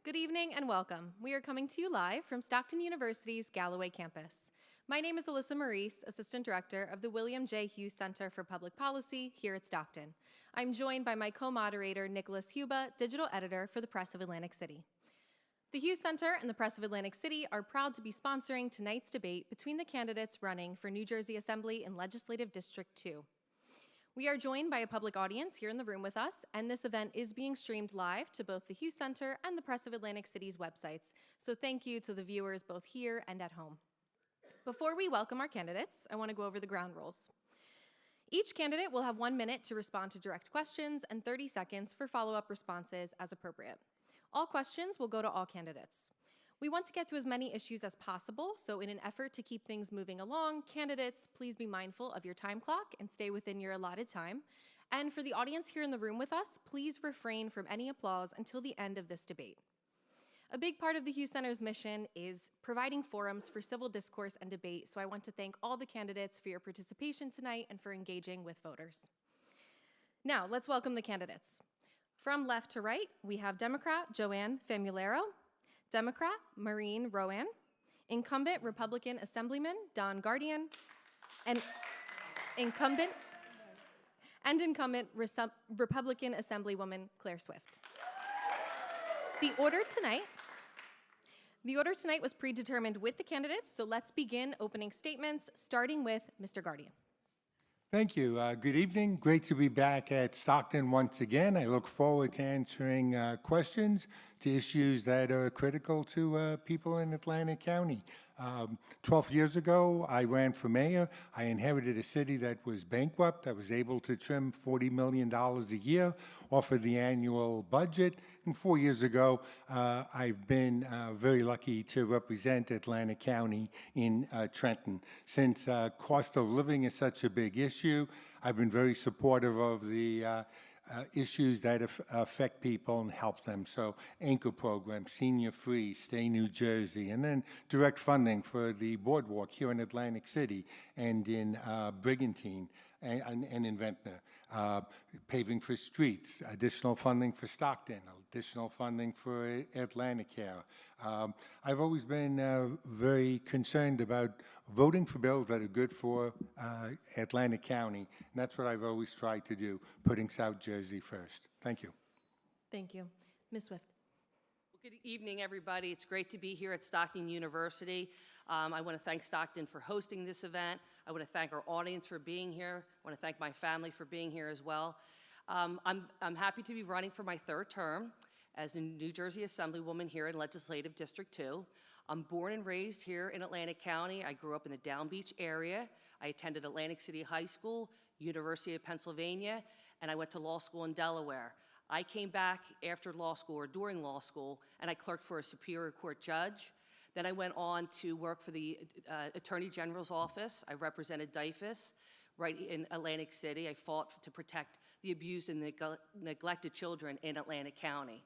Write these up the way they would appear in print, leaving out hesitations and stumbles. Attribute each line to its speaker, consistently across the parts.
Speaker 1: Good evening and welcome. We are coming to you live from Stockton University's Galloway campus. My name is Alyssa Maurice, Assistant Director of the William J. Hughes Center for Public Policy here at Stockton. I'm joined by my co-moderator, Nicholas Huba, Digital Editor for the Press of Atlantic City. The Hughes Center and the Press of Atlantic City are proud to be sponsoring tonight's debate between the candidates running for New Jersey Assembly in Legislative District 2. We are joined by a public audience here in the room with us, and this event is being streamed live to both the Hughes Center and the Press of Atlantic City's websites. So thank you to the viewers both here and at home. Before we welcome our candidates, I want to go over the ground rules. Each candidate will have 1 minute to respond to direct questions and 30 seconds for follow-up responses as appropriate. All questions will go to all candidates. We want to get to as many issues as possible, so in an effort to keep things moving along, candidates, please be mindful of your time clock and stay within your allotted time. And for the audience here in the room with us, please refrain from any applause until the end of this debate. A big part of the Hughes Center's mission is providing forums for civil discourse and debate, so I want to thank all the candidates for your participation tonight and for engaging with voters. Now, let's welcome the candidates. From left to right, we have Democrat Joanne Famularo, Democrat Maureen Rowan, incumbent Republican Assemblyman Don Guardian, and incumbent Republican Assemblywoman Claire Swift. The order tonight was predetermined with the candidates, so let's begin opening statements, starting with Mr. Guardian.
Speaker 2: Thank you. Good evening. Great to be back at Stockton once again. I look forward to answering questions to issues that are critical to people in Atlantic County. 12 years ago, I ran for mayor. I inherited a city that was bankrupt. I was able to trim $40 million a year off of the annual budget. And 4 years ago, I've been very lucky to represent Atlantic County in Trenton. Since cost of living is such a big issue, I've been very supportive of the issues that affect people and help them. So anchor program, senior free, stay New Jersey, and then direct funding for the boardwalk here in Atlantic City and in Brigantine and in Ventnor. Paving for streets, additional funding for Stockton, additional funding for Atlantic Care. I've always been very concerned about voting for bills that are good for Atlantic County, and that's what I've always tried to do, putting South Jersey first. Thank you.
Speaker 1: Thank you. Ms. Swift.
Speaker 3: Well, good evening, everybody. It's great to be here at Stockton University. I want to thank Stockton for hosting this event. I want to thank our audience for being here. I want to thank my family for being here as well. I'm happy to be running for my third term as a New Jersey Assemblywoman here in Legislative District 2. I'm born and raised here in Atlantic County. I grew up in the Down Beach area. I attended Atlantic City High School, University of Pennsylvania, and I went to law school in Delaware. I came back after law school or during law school, and I clerked for a Superior Court judge. Then I went on to work for the Attorney General's office. I represented DIFUS right in Atlantic City. I fought to protect the abused and neglected children in Atlantic County.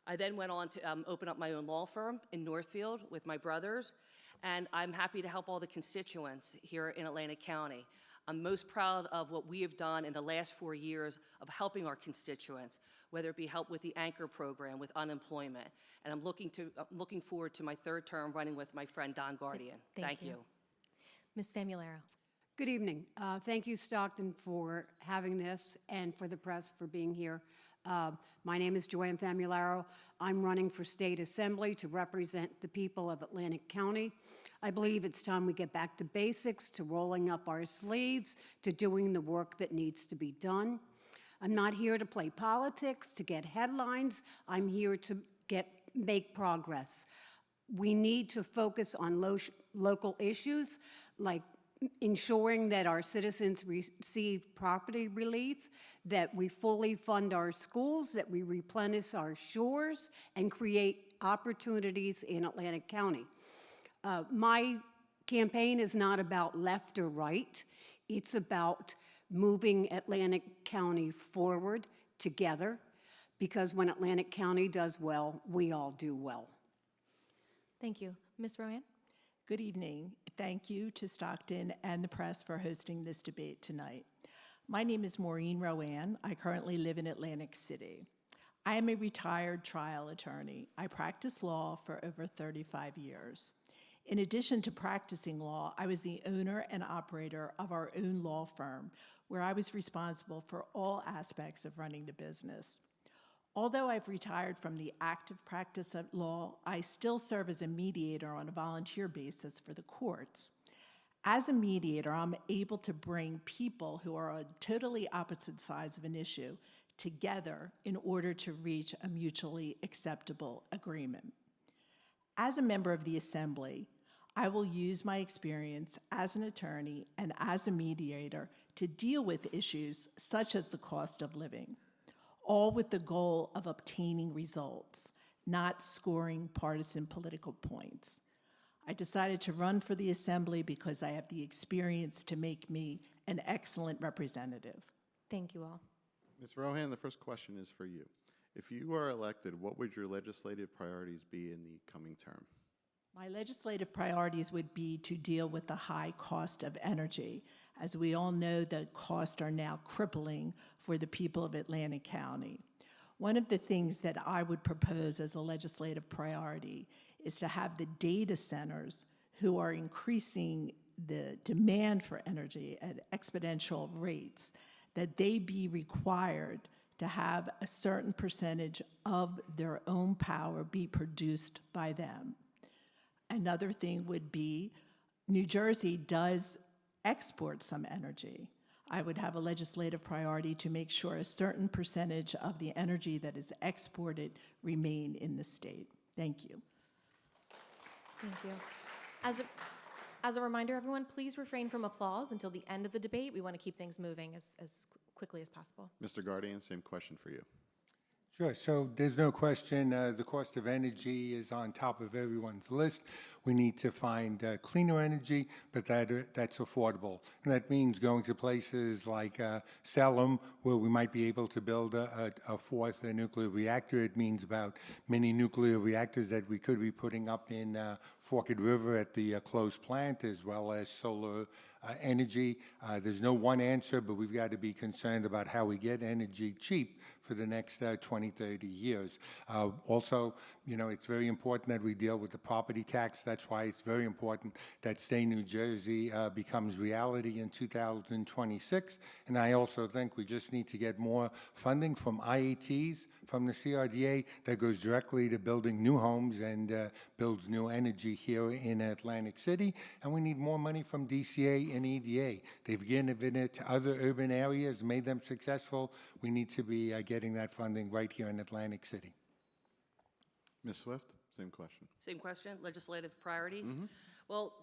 Speaker 3: I then went on to open up my own law firm in Northfield with my brothers, and I'm happy to help all the constituents here in Atlantic County. I'm most proud of what we have done in the last 4 years of helping our constituents, whether it be help with the anchor program, with unemployment. And I'm looking forward to my third term running with my friend Don Guardian. Thank you.
Speaker 1: Ms. Famularo.
Speaker 4: Good evening. Thank you, Stockton, for having this and for the press for being here. My name is Joanne Famularo. I'm running for State Assembly to represent the people of Atlantic County. I believe it's time we get back to basics, to rolling up our sleeves, to doing the work that needs to be done. I'm not here to play politics, to get headlines. I'm here to make progress. We need to focus on local issues like ensuring that our citizens receive property relief, that we fully fund our schools, that we replenish our shores, and create opportunities in Atlantic County. My campaign is not about left or right. It's about moving Atlantic County forward together, because when Atlantic County does well, we all do well.
Speaker 1: Thank you. Ms. Rowan?
Speaker 5: Good evening. Thank you to Stockton and the press for hosting this debate tonight. My name is Maureen Rowan. I currently live in Atlantic City. I am a retired trial attorney. I practiced law for over 35 years. In addition to practicing law, I was the owner and operator of our own law firm, where I was responsible for all aspects of running the business. Although I've retired from the active practice of law, I still serve as a mediator on a volunteer basis for the courts. As a mediator, I'm able to bring people who are on totally opposite sides of an issue together in order to reach a mutually acceptable agreement. As a member of the Assembly, I will use my experience as an attorney and as a mediator to deal with issues such as the cost of living, all with the goal of obtaining results, not scoring partisan political points. I decided to run for the Assembly because I have the experience to make me an excellent representative.
Speaker 1: Thank you all.
Speaker 6: Ms. Rohan, the first question is for you. If you are elected, what would your legislative priorities be in the coming term?
Speaker 5: My legislative priorities would be to deal with the high cost of energy. As we all know, the costs are now crippling for the people of Atlantic County. One of the things that I would propose as a legislative priority is to have the data centers who are increasing the demand for energy at exponential rates, that they be required to have a certain percentage of their own power be produced by them. Another thing would be New Jersey does export some energy. I would have a legislative priority to make sure a certain percentage of the energy that is exported remain in the state. Thank you.
Speaker 1: Thank you. As a reminder, everyone, please refrain from applause until the end of the debate. We want to keep things moving as quickly as possible.
Speaker 6: Mr. Guardian, same question for you.
Speaker 2: Sure. So there's no question the cost of energy is on top of everyone's list. We need to find cleaner energy, but that's affordable. And that means going to places like Salem, where we might be able to build a fourth nuclear reactor. It means about many nuclear reactors that we could be putting up in Forked River at the closed plant, as well as solar energy. There's no one answer, but we've got to be concerned about how we get energy cheap for the next 20, 30 years. Also, you know, it's very important that we deal with the property tax. That's why it's very important that State New Jersey becomes reality in 2026. And I also think we just need to get more funding from IATs, from the CRDA, that goes directly to building new homes and builds new energy here in Atlantic City. And we need more money from DCA and EDA. They've given it to other urban areas, made them successful. We need to be getting that funding right here in Atlantic City.
Speaker 6: Ms. Swift, same question.
Speaker 3: Same question, legislative priorities. Well,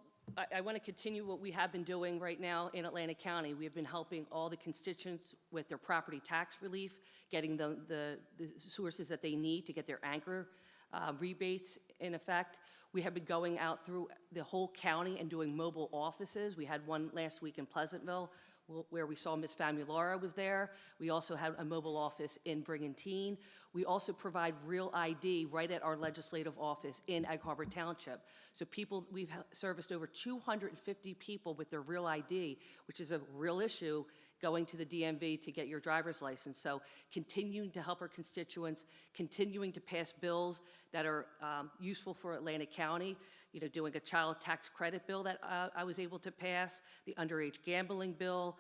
Speaker 3: I want to continue what we have been doing right now in Atlantic County. We have been helping all the constituents with their property tax relief, getting the sources that they need to get their anchor rebates in effect. We have been going out through the whole county and doing mobile offices. We had one last week in Pleasantville where we saw Ms. Famularo was there. We also had a mobile office in Brigantine. We also provide real ID right at our legislative office in Egg Harbor Township. So we've serviced over 250 people with their real ID, which is a real issue going to the DMV to get your driver's license. So continuing to help our constituents, continuing to pass bills that are useful for Atlantic County, you know, doing a child tax credit bill that I was able to pass, the underage gambling bill,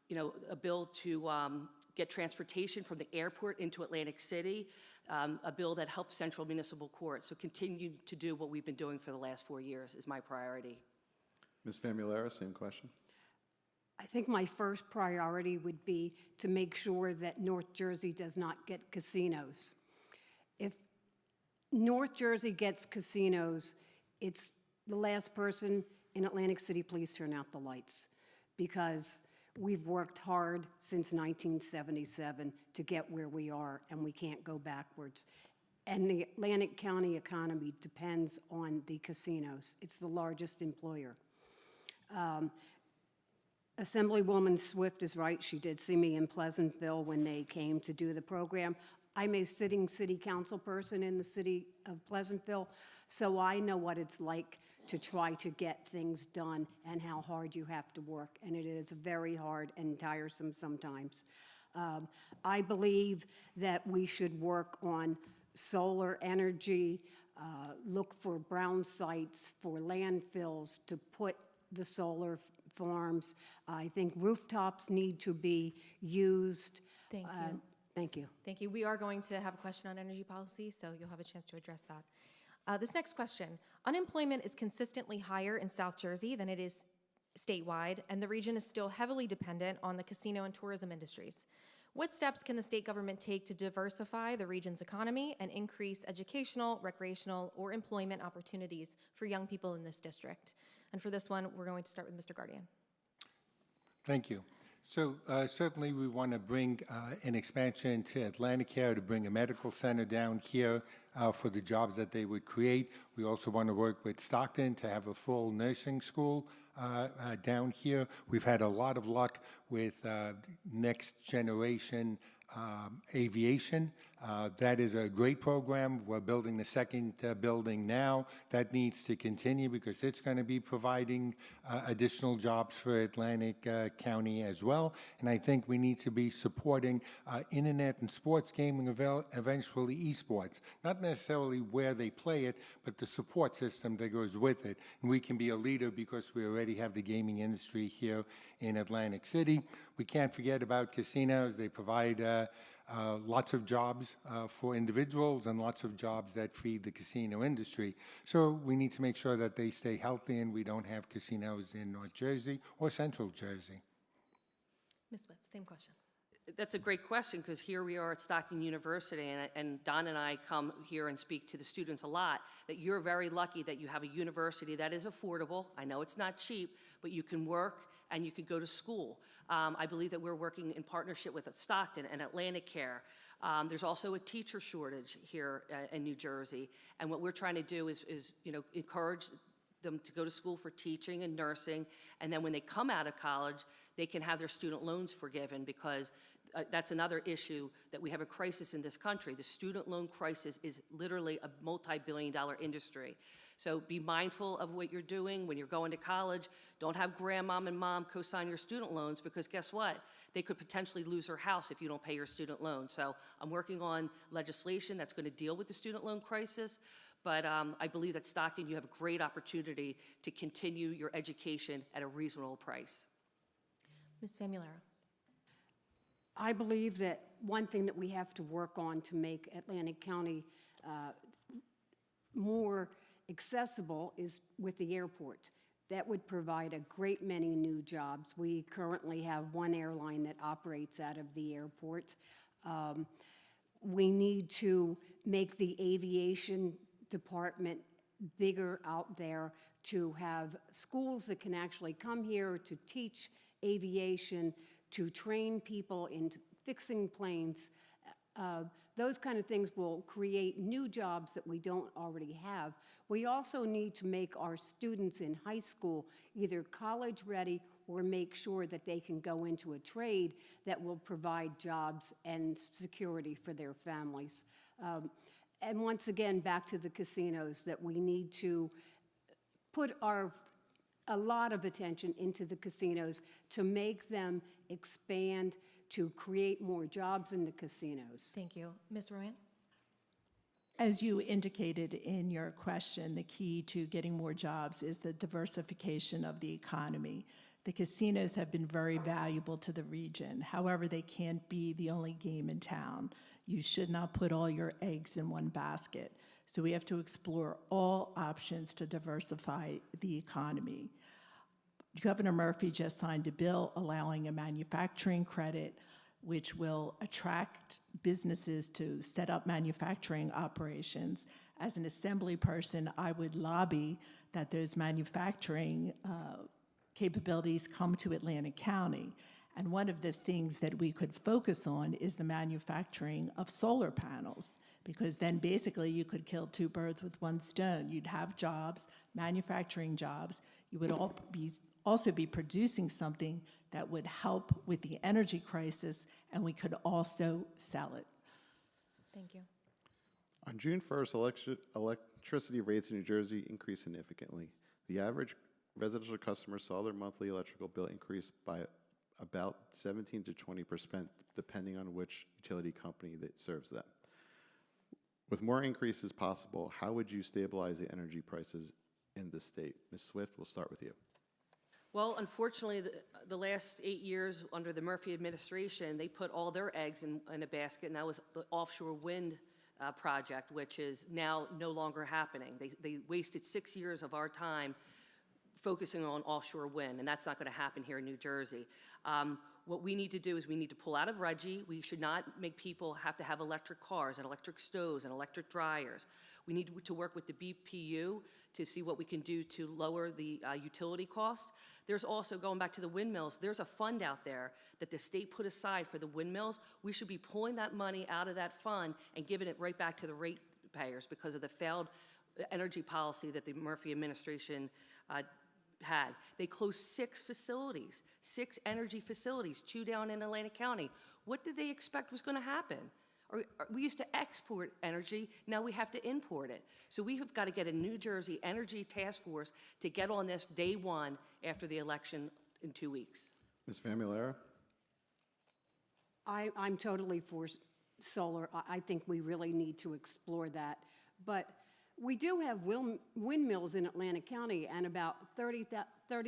Speaker 3: you know, a bill to get transportation from the airport into Atlantic City, a bill that helps Central Municipal Court. So continue to do what we've been doing for the last 4 years is my priority.
Speaker 6: Ms. Famularo, same question.
Speaker 4: I think my first priority would be to make sure that North Jersey does not get casinos. If North Jersey gets casinos, it's the last person in Atlantic City, please turn out the lights, because we've worked hard since 1977 to get where we are, and we can't go backwards. And the Atlantic County economy depends on the casinos. It's the largest employer. Assemblywoman Swift is right. She did see me in Pleasantville when they came to do the program. I'm a sitting city council person in the city of Pleasantville, so I know what it's like to try to get things done and how hard you have to work, and it is very hard and tiresome sometimes. I believe that we should work on solar energy, look for brown sites for landfills to put the solar farms. I think rooftops need to be used.
Speaker 1: Thank you.
Speaker 4: Thank you.
Speaker 1: Thank you. We are going to have a question on energy policy, so you'll have a chance to address that. This next question. Unemployment is consistently higher in South Jersey than it is statewide, and the region is still heavily dependent on the casino and tourism industries. What steps can the state government take to diversify the region's economy and increase educational, recreational, or employment opportunities for young people in this district? And for this one, we're going to start with Mr. Guardian.
Speaker 2: Thank you. So certainly we want to bring an expansion to Atlanticare, to bring a medical center down here for the jobs that they would create. We also want to work with Stockton to have a full nursing school down here. We've had a lot of luck with next generation aviation. That is a great program. We're building the second building now. That needs to continue because it's going to be providing additional jobs for Atlantic County as well. And I think we need to be supporting internet and sports gaming, eventually esports. Not necessarily where they play it, but the support system that goes with it. And we can be a leader because we already have the gaming industry here in Atlantic City. We can't forget about casinos. They provide lots of jobs for individuals and lots of jobs that feed the casino industry. So we need to make sure that they stay healthy and we don't have casinos in North Jersey or Central Jersey.
Speaker 1: Ms. Swift, same question.
Speaker 3: That's a great question, because here we are at Stockton University, and Don and I come here and speak to the students a lot, that you're very lucky that you have a university that is affordable. I know it's not cheap, but you can work and you can go to school. I believe that we're working in partnership with Stockton and Atlanticare. There's also a teacher shortage here in New Jersey, and what we're trying to do is encourage them to go to school for teaching and nursing, and then when they come out of college, they can have their student loans forgiven, because that's another issue, that we have a crisis in this country. The student loan crisis is literally a multi-billion-dollar industry. So be mindful of what you're doing when you're going to college. Don't have grandmom and mom co-sign your student loans, because guess what? They could potentially lose their house if you don't pay your student loan. So I'm working on legislation that's going to deal with the student loan crisis. But I believe that Stockton, you have a great opportunity to continue your education at a reasonable price.
Speaker 1: Ms. Famularo.
Speaker 4: I believe that one thing that we have to work on to make Atlantic County more accessible is with the airport. That would provide a great many new jobs. We currently have one airline that operates out of the airport. We need to make the aviation department bigger out there, to have schools that can actually come here to teach aviation, to train people in fixing planes. Those kind of things will create new jobs that we don't already have. We also need to make our students in high school either college ready or make sure that they can go into a trade that will provide jobs and security for their families. And once again, back to the casinos, that we need to put a lot of attention into the casinos to make them expand, to create more jobs in the casinos.
Speaker 1: Thank you. Ms. Rowan?
Speaker 5: As you indicated in your question, the key to getting more jobs is the diversification of the economy. The casinos have been very valuable to the region. However, they can't be the only game in town. You should not put all your eggs in one basket. So we have to explore all options to diversify the economy. Governor Murphy just signed a bill allowing a manufacturing credit, which will attract businesses to set up manufacturing operations. As an assembly person, I would lobby that those manufacturing capabilities come to Atlantic County. And one of the things that we could focus on is the manufacturing of solar panels, because then basically you could kill two birds with one stone. You'd have jobs, manufacturing jobs. You would also be producing something that would help with the energy crisis, and we could also sell it.
Speaker 1: Thank you.
Speaker 6: On June 1st, electricity rates in New Jersey increased significantly. The average residential customer saw their monthly electrical bill increase by about 17 to 20%, depending on which utility company that serves them. With more increases possible, how would you stabilize the energy prices in the state? Ms. Swift, we'll start with you.
Speaker 3: Well, unfortunately, the last 8 years under the Murphy administration, they put all their eggs in a basket, and that was the offshore wind project, which is now no longer happening. They wasted 6 years of our time focusing on offshore wind, and that's not going to happen here in New Jersey. What we need to do is we need to pull out of RGGI. We should not make people have to have electric cars and electric stoves and electric dryers. We need to work with the BPU to see what we can do to lower the utility cost. There's also, going back to the windmills, there's a fund out there that the state put aside for the windmills. We should be pulling that money out of that fund and giving it right back to the ratepayers because of the failed energy policy that the Murphy administration had. They closed 6 facilities, 6 energy facilities, 2 down in Atlantic County. What did they expect was going to happen? We used to export energy, now we have to import it. So we have got to get a New Jersey Energy Task Force to get on this day one after the election in 2 weeks.
Speaker 6: Ms. Famularo?
Speaker 4: I'm totally for solar. I think we really need to explore that. But we do have windmills in Atlantic County, and about 30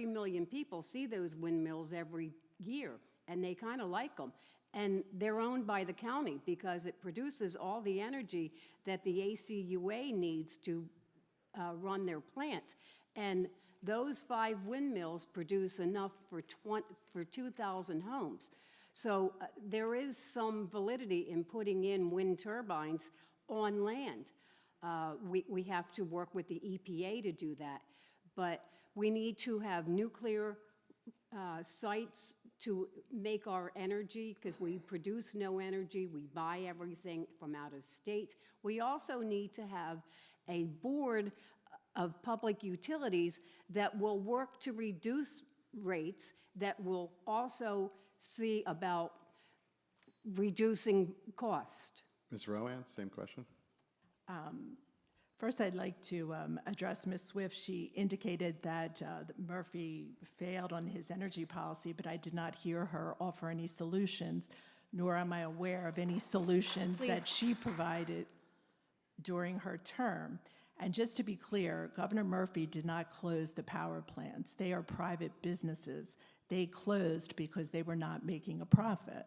Speaker 4: million people see those windmills every year, and they kind of like them. And they're owned by the county because it produces all the energy that the ACUA needs to run their plant. And those 5 windmills produce enough for 2,000 homes. So there is some validity in putting in wind turbines on land. We have to work with the EPA to do that. But we need to have nuclear sites to make our energy, because we produce no energy, we buy everything from out of state. We also need to have a board of public utilities that will work to reduce rates, that will also see about reducing cost.
Speaker 6: Ms. Rowan, same question.
Speaker 5: First, I'd like to address Ms. Swift. She indicated that Murphy failed on his energy policy, but I did not hear her offer any solutions, nor am I aware of any solutions that she provided during her term. And just to be clear, Governor Murphy did not close the power plants. They are private businesses. They closed because they were not making a profit.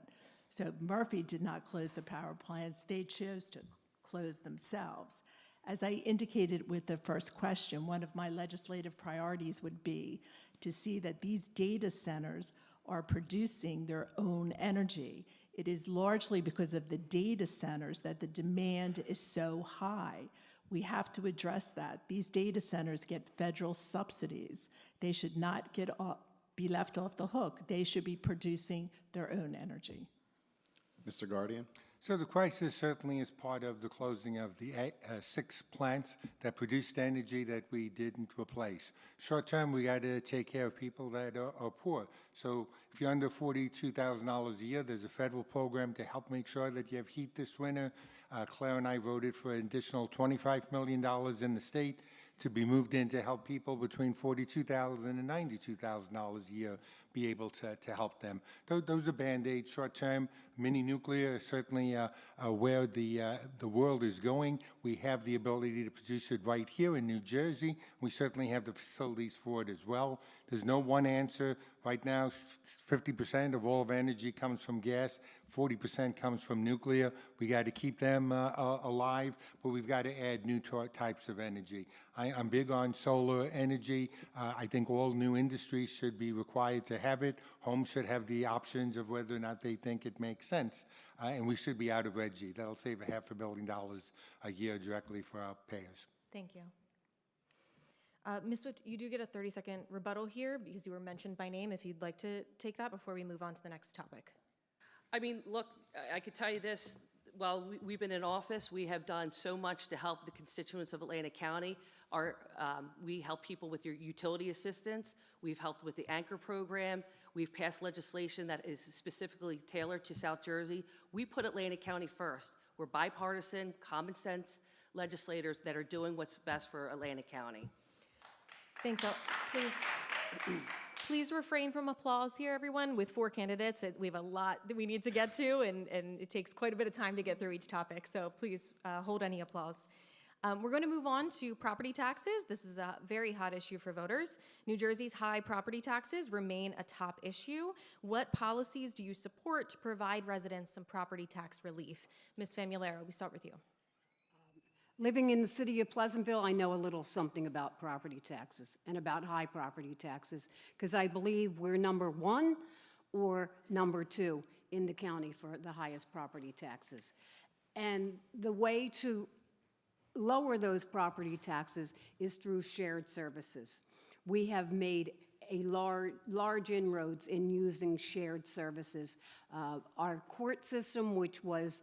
Speaker 5: So Murphy did not close the power plants. They chose to close themselves. As I indicated with the first question, one of my legislative priorities would be to see that these data centers are producing their own energy. It is largely because of the data centers that the demand is so high. We have to address that. These data centers get federal subsidies. They should not be left off the hook. They should be producing their own energy.
Speaker 6: Mr. Guardian?
Speaker 2: So the crisis certainly is part of the closing of the 6 plants that produced energy that we didn't replace. Short term, we got to take care of people that are poor. So if you're under $42,000 a year, there's a federal program to help make sure that you have heat this winter. Claire and I voted for an additional $25 million in the state to be moved in to help people between $42,000 and $92,000 a year be able to help them. Those are Band-Aids, short-term. Mini nuclear is certainly where the world is going. We have the ability to produce it right here in New Jersey. We certainly have the facilities for it as well. There's no one answer. Right now, 50% of all of energy comes from gas, 40% comes from nuclear. We got to keep them alive, but we've got to add new types of energy. I'm big on solar energy. I think all new industries should be required to have it. Homes should have the options of whether or not they think it makes sense. And we should be out of RGGI. That'll save $500 million a year directly for our payers.
Speaker 1: Thank you. Ms. Swift, you do get a 30-second rebuttal here because you were mentioned by name, if you'd like to take that before we move on to the next topic.
Speaker 3: I mean, look, I could tell you this. While we've been in office, we have done so much to help the constituents of Atlantic County. We help people with your utility assistance. We've helped with the Anchor program. We've passed legislation that is specifically tailored to South Jersey. We put Atlantic County first. We're bipartisan, common sense legislators that are doing what's best for Atlantic County.
Speaker 1: Thanks. Please. Please refrain from applause here, everyone. With 4 candidates, we have a lot that we need to get to, and it takes quite a bit of time to get through each topic, so please hold any applause. We're going to move on to property taxes. This is a very hot issue for voters. New Jersey's high property taxes remain a top issue. What policies do you support to provide residents some property tax relief? Ms. Famularo, we start with you.
Speaker 4: Living in the city of Pleasantville, I know a little something about property taxes and about high property taxes, because I believe we're number 1 or number 2 in the county for the highest property taxes. And the way to lower those property taxes is through shared services. We have made a large inroads in using shared services. Our court system, which was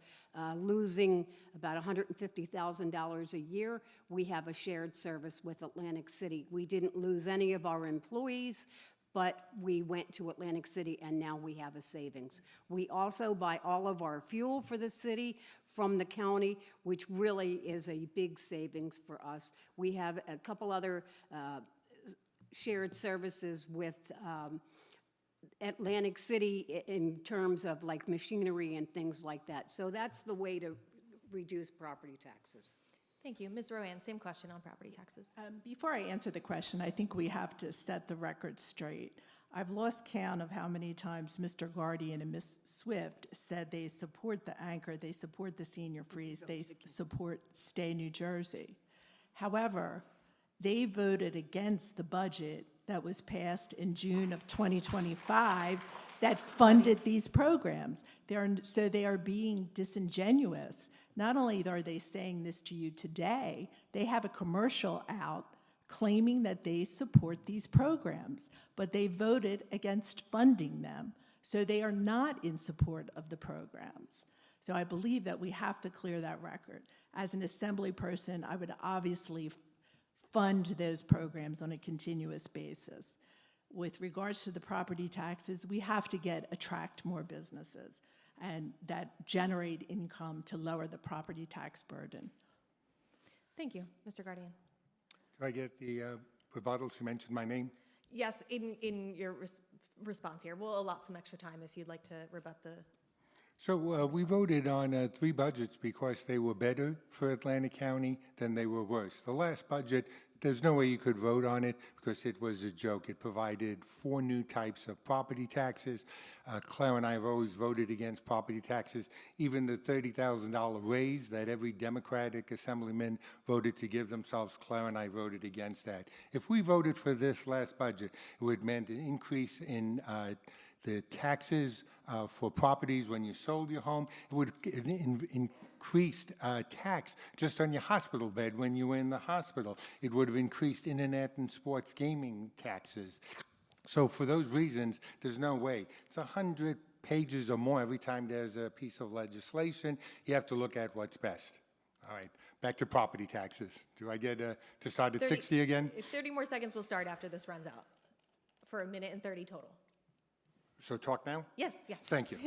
Speaker 4: losing about $150,000 a year, we have a shared service with Atlantic City. We didn't lose any of our employees, but we went to Atlantic City, and now we have a savings. We also buy all of our fuel for the city from the county, which really is a big savings for us. We have a couple other shared services with Atlantic City in terms of like machinery and things like that. So that's the way to reduce property taxes.
Speaker 1: Thank you. Ms. Rowan, same question on property taxes.
Speaker 5: Before I answer the question, I think we have to set the record straight. I've lost count of how many times Mr. Guardian and Ms. Swift said they support the anchor, they support the senior freeze, they support Stay New Jersey. However, they voted against the budget that was passed in June of 2025 that funded these programs. So they are being disingenuous. Not only are they saying this to you today, they have a commercial out claiming that they support these programs, but they voted against funding them. So they are not in support of the programs. So I believe that we have to clear that record. As an assembly person, I would obviously fund those programs on a continuous basis. With regards to the property taxes, we have to attract more businesses and that generate income to lower the property tax burden.
Speaker 1: Thank you. Mr. Guardian.
Speaker 2: Do I get the rebuttals? You mentioned my name.
Speaker 1: Yes, in your response here. We'll allot some extra time if you'd like to rebut the...
Speaker 2: So we voted on 3 budgets because they were better for Atlantic County than they were worse. The last budget, there's no way you could vote on it because it was a joke. It provided 4 new types of property taxes. Claire and I have always voted against property taxes. Even the $30,000 raise that every Democratic assemblyman voted to give themselves, Claire and I voted against that. If we voted for this last budget, it would have meant an increase in the taxes for properties when you sold your home. It would increased tax just on your hospital bed when you were in the hospital. It would have increased internet and sports gaming taxes. So for those reasons, there's no way. It's 100 pages or more every time there's a piece of legislation. You have to look at what's best. All right, back to property taxes. Do I get to start at 60 again?
Speaker 1: 30 more seconds will start after this runs out for 1 minute and 30 total.
Speaker 2: So talk now?
Speaker 1: Yes, yes.
Speaker 2: Thank you.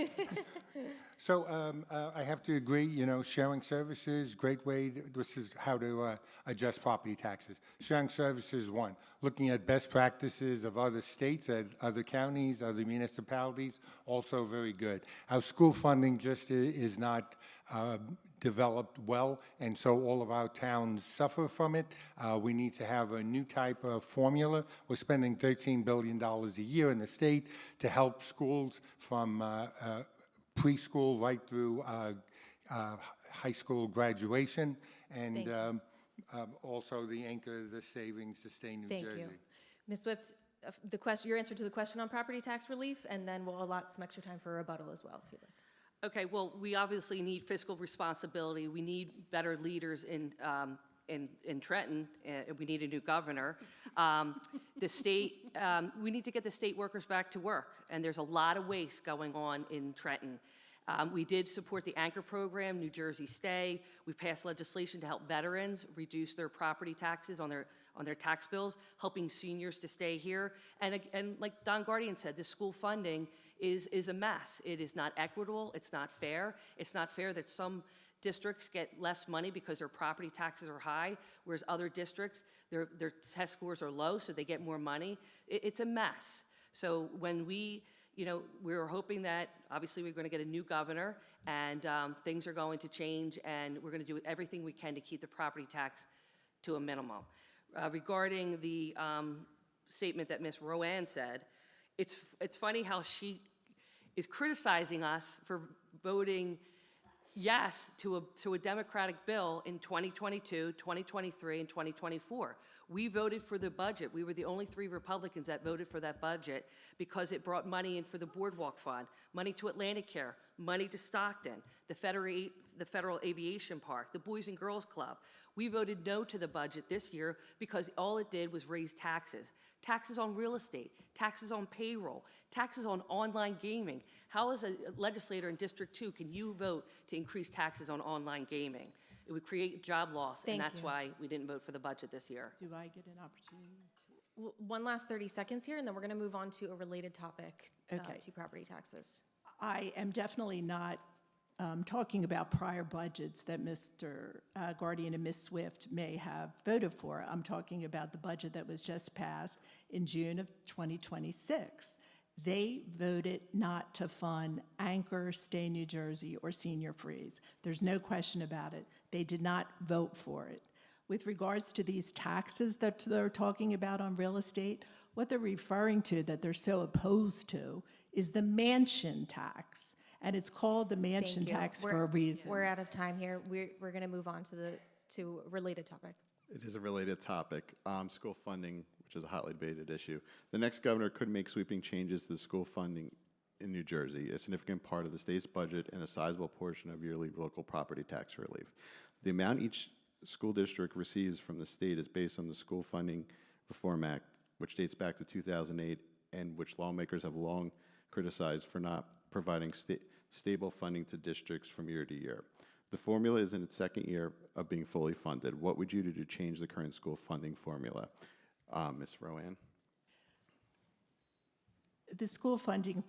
Speaker 2: So I have to agree, sharing services, great way, this is how to adjust property taxes. Sharing services, 1. Looking at best practices of other states, other counties, other municipalities, also very good. Our school funding just is not developed well, and so all of our towns suffer from it. We need to have a new type of formula. We're spending $13 billion a year in the state to help schools from preschool right through high school graduation, and also the anchor, the savings, to Stay New Jersey.
Speaker 1: Thank you. Ms. Swift, your answer to the question on property tax relief, and then we'll allot some extra time for a rebuttal as well, if you'd like.
Speaker 3: Okay, well, we obviously need fiscal responsibility. We need better leaders in Trenton. We need a new governor. The state, we need to get the state workers back to work, and there's a lot of waste going on in Trenton. We did support the anchor program, New Jersey Stay. We passed legislation to help veterans reduce their property taxes on their tax bills, helping seniors to stay here. And like Don Guardian said, the school funding is a mess. It is not equitable. It's not fair. It's not fair that some districts get less money because their property taxes are high, whereas other districts, their test scores are low, so they get more money. It's a mess. So when we were hoping that, obviously, we're going to get a new governor, and things are going to change, and we're going to do everything we can to keep the property tax to a minimum. Regarding the statement that Ms. Rowan said, it's funny how she is criticizing us for voting yes to a Democratic bill in 2022, 2023, and 2024. We voted for the budget. We were the only 3 Republicans that voted for that budget because it brought money in for the Boardwalk Fund, money to Atlantic Care, money to Stockton, the Federal Aviation Park, the Boys and Girls Club. We voted no to the budget this year because all it did was raise taxes. Taxes on real estate, taxes on payroll, taxes on online gaming. How, as a legislator in District 2, can you vote to increase taxes on online gaming? It would create job loss, and that's why we didn't vote for the budget this year.
Speaker 5: Do I get an opportunity to?
Speaker 1: One last 30 seconds here, and then we're going to move on to a related topic
Speaker 5: Okay.
Speaker 1: to property taxes.
Speaker 5: I am definitely not talking about prior budgets that Mr. Guardian and Ms. Swift may have voted for. I'm talking about the budget that was just passed in June of 2026. They voted not to fund Anchor, Stay New Jersey, or Senior Freeze. There's no question about it. They did not vote for it. With regards to these taxes that they're talking about on real estate, what they're referring to that they're so opposed to is the mansion tax. And it's called the mansion tax for a reason.
Speaker 1: We're out of time here. We're going to move on to a related topic.
Speaker 6: It is a related topic, school funding, which is a hotly debated issue. The next governor could make sweeping changes to the school funding in New Jersey, a significant part of the state's budget and a sizable portion of yearly local property tax relief. The amount each school district receives from the state is based on the School Funding Reform Act, which dates back to 2008 and which lawmakers have long criticized for not providing stable funding to districts from year to year. The formula is in its second year of being fully funded. What would you do to change the current school funding formula? Ms. Rowan?
Speaker 5: The school funding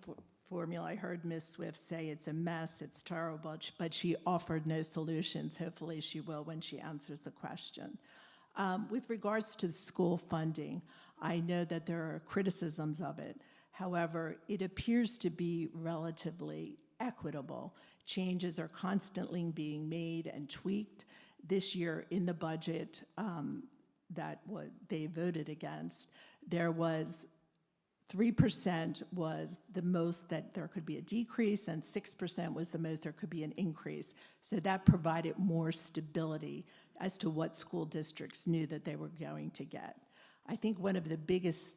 Speaker 5: formula, I heard Ms. Swift say it's a mess, it's terrible, but she offered no solutions. Hopefully she will when she answers the question. With regards to school funding, I know that there are criticisms of it. However, it appears to be relatively equitable. Changes are constantly being made and tweaked. This year in the budget that they voted against, there was 3% was the most that there could be a decrease, and 6% was the most there could be an increase. So that provided more stability as to what school districts knew that they were going to get. I think one of the biggest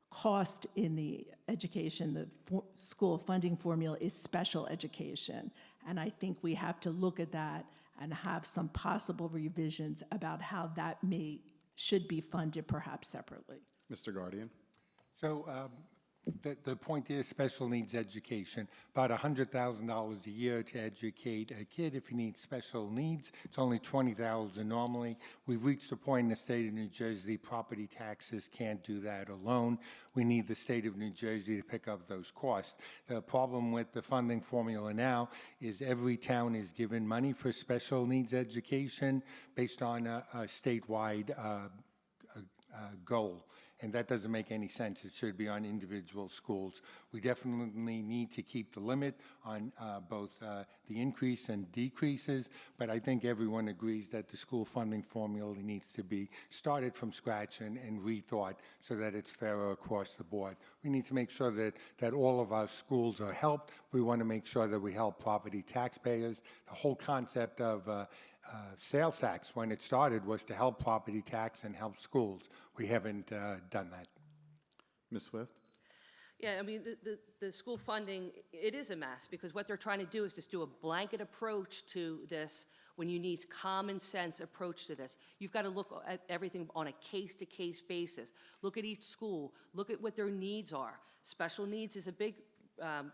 Speaker 5: cost in the education, the school funding formula, is special education. And I think we have to look at that and have some possible revisions about how that should be funded perhaps separately.
Speaker 6: Mr. Guardian?
Speaker 2: So the point is special needs education, about $100,000 a year to educate a kid if he needs special needs. It's only $20,000 normally. We've reached a point in the state of New Jersey, property taxes can't do that alone. We need the state of New Jersey to pick up those costs. The problem with the funding formula now is every town is given money for special needs education based on a statewide goal. And that doesn't make any sense. It should be on individual schools. We definitely need to keep the limit on both the increase and decreases, but I think everyone agrees that the school funding formula needs to be started from scratch and rethought so that it's fairer across the board. We need to make sure that all of our schools are helped. We want to make sure that we help property taxpayers. The whole concept of sales tax, when it started, was to help property tax and help schools. We haven't done that.
Speaker 6: Ms. Swift?
Speaker 3: Yeah, I mean, the school funding, it is a mess, because what they're trying to do is just do a blanket approach to this when you need common sense approach to this. You've got to look at everything on a case-to-case basis. Look at each school. Look at what their needs are. Special needs is a big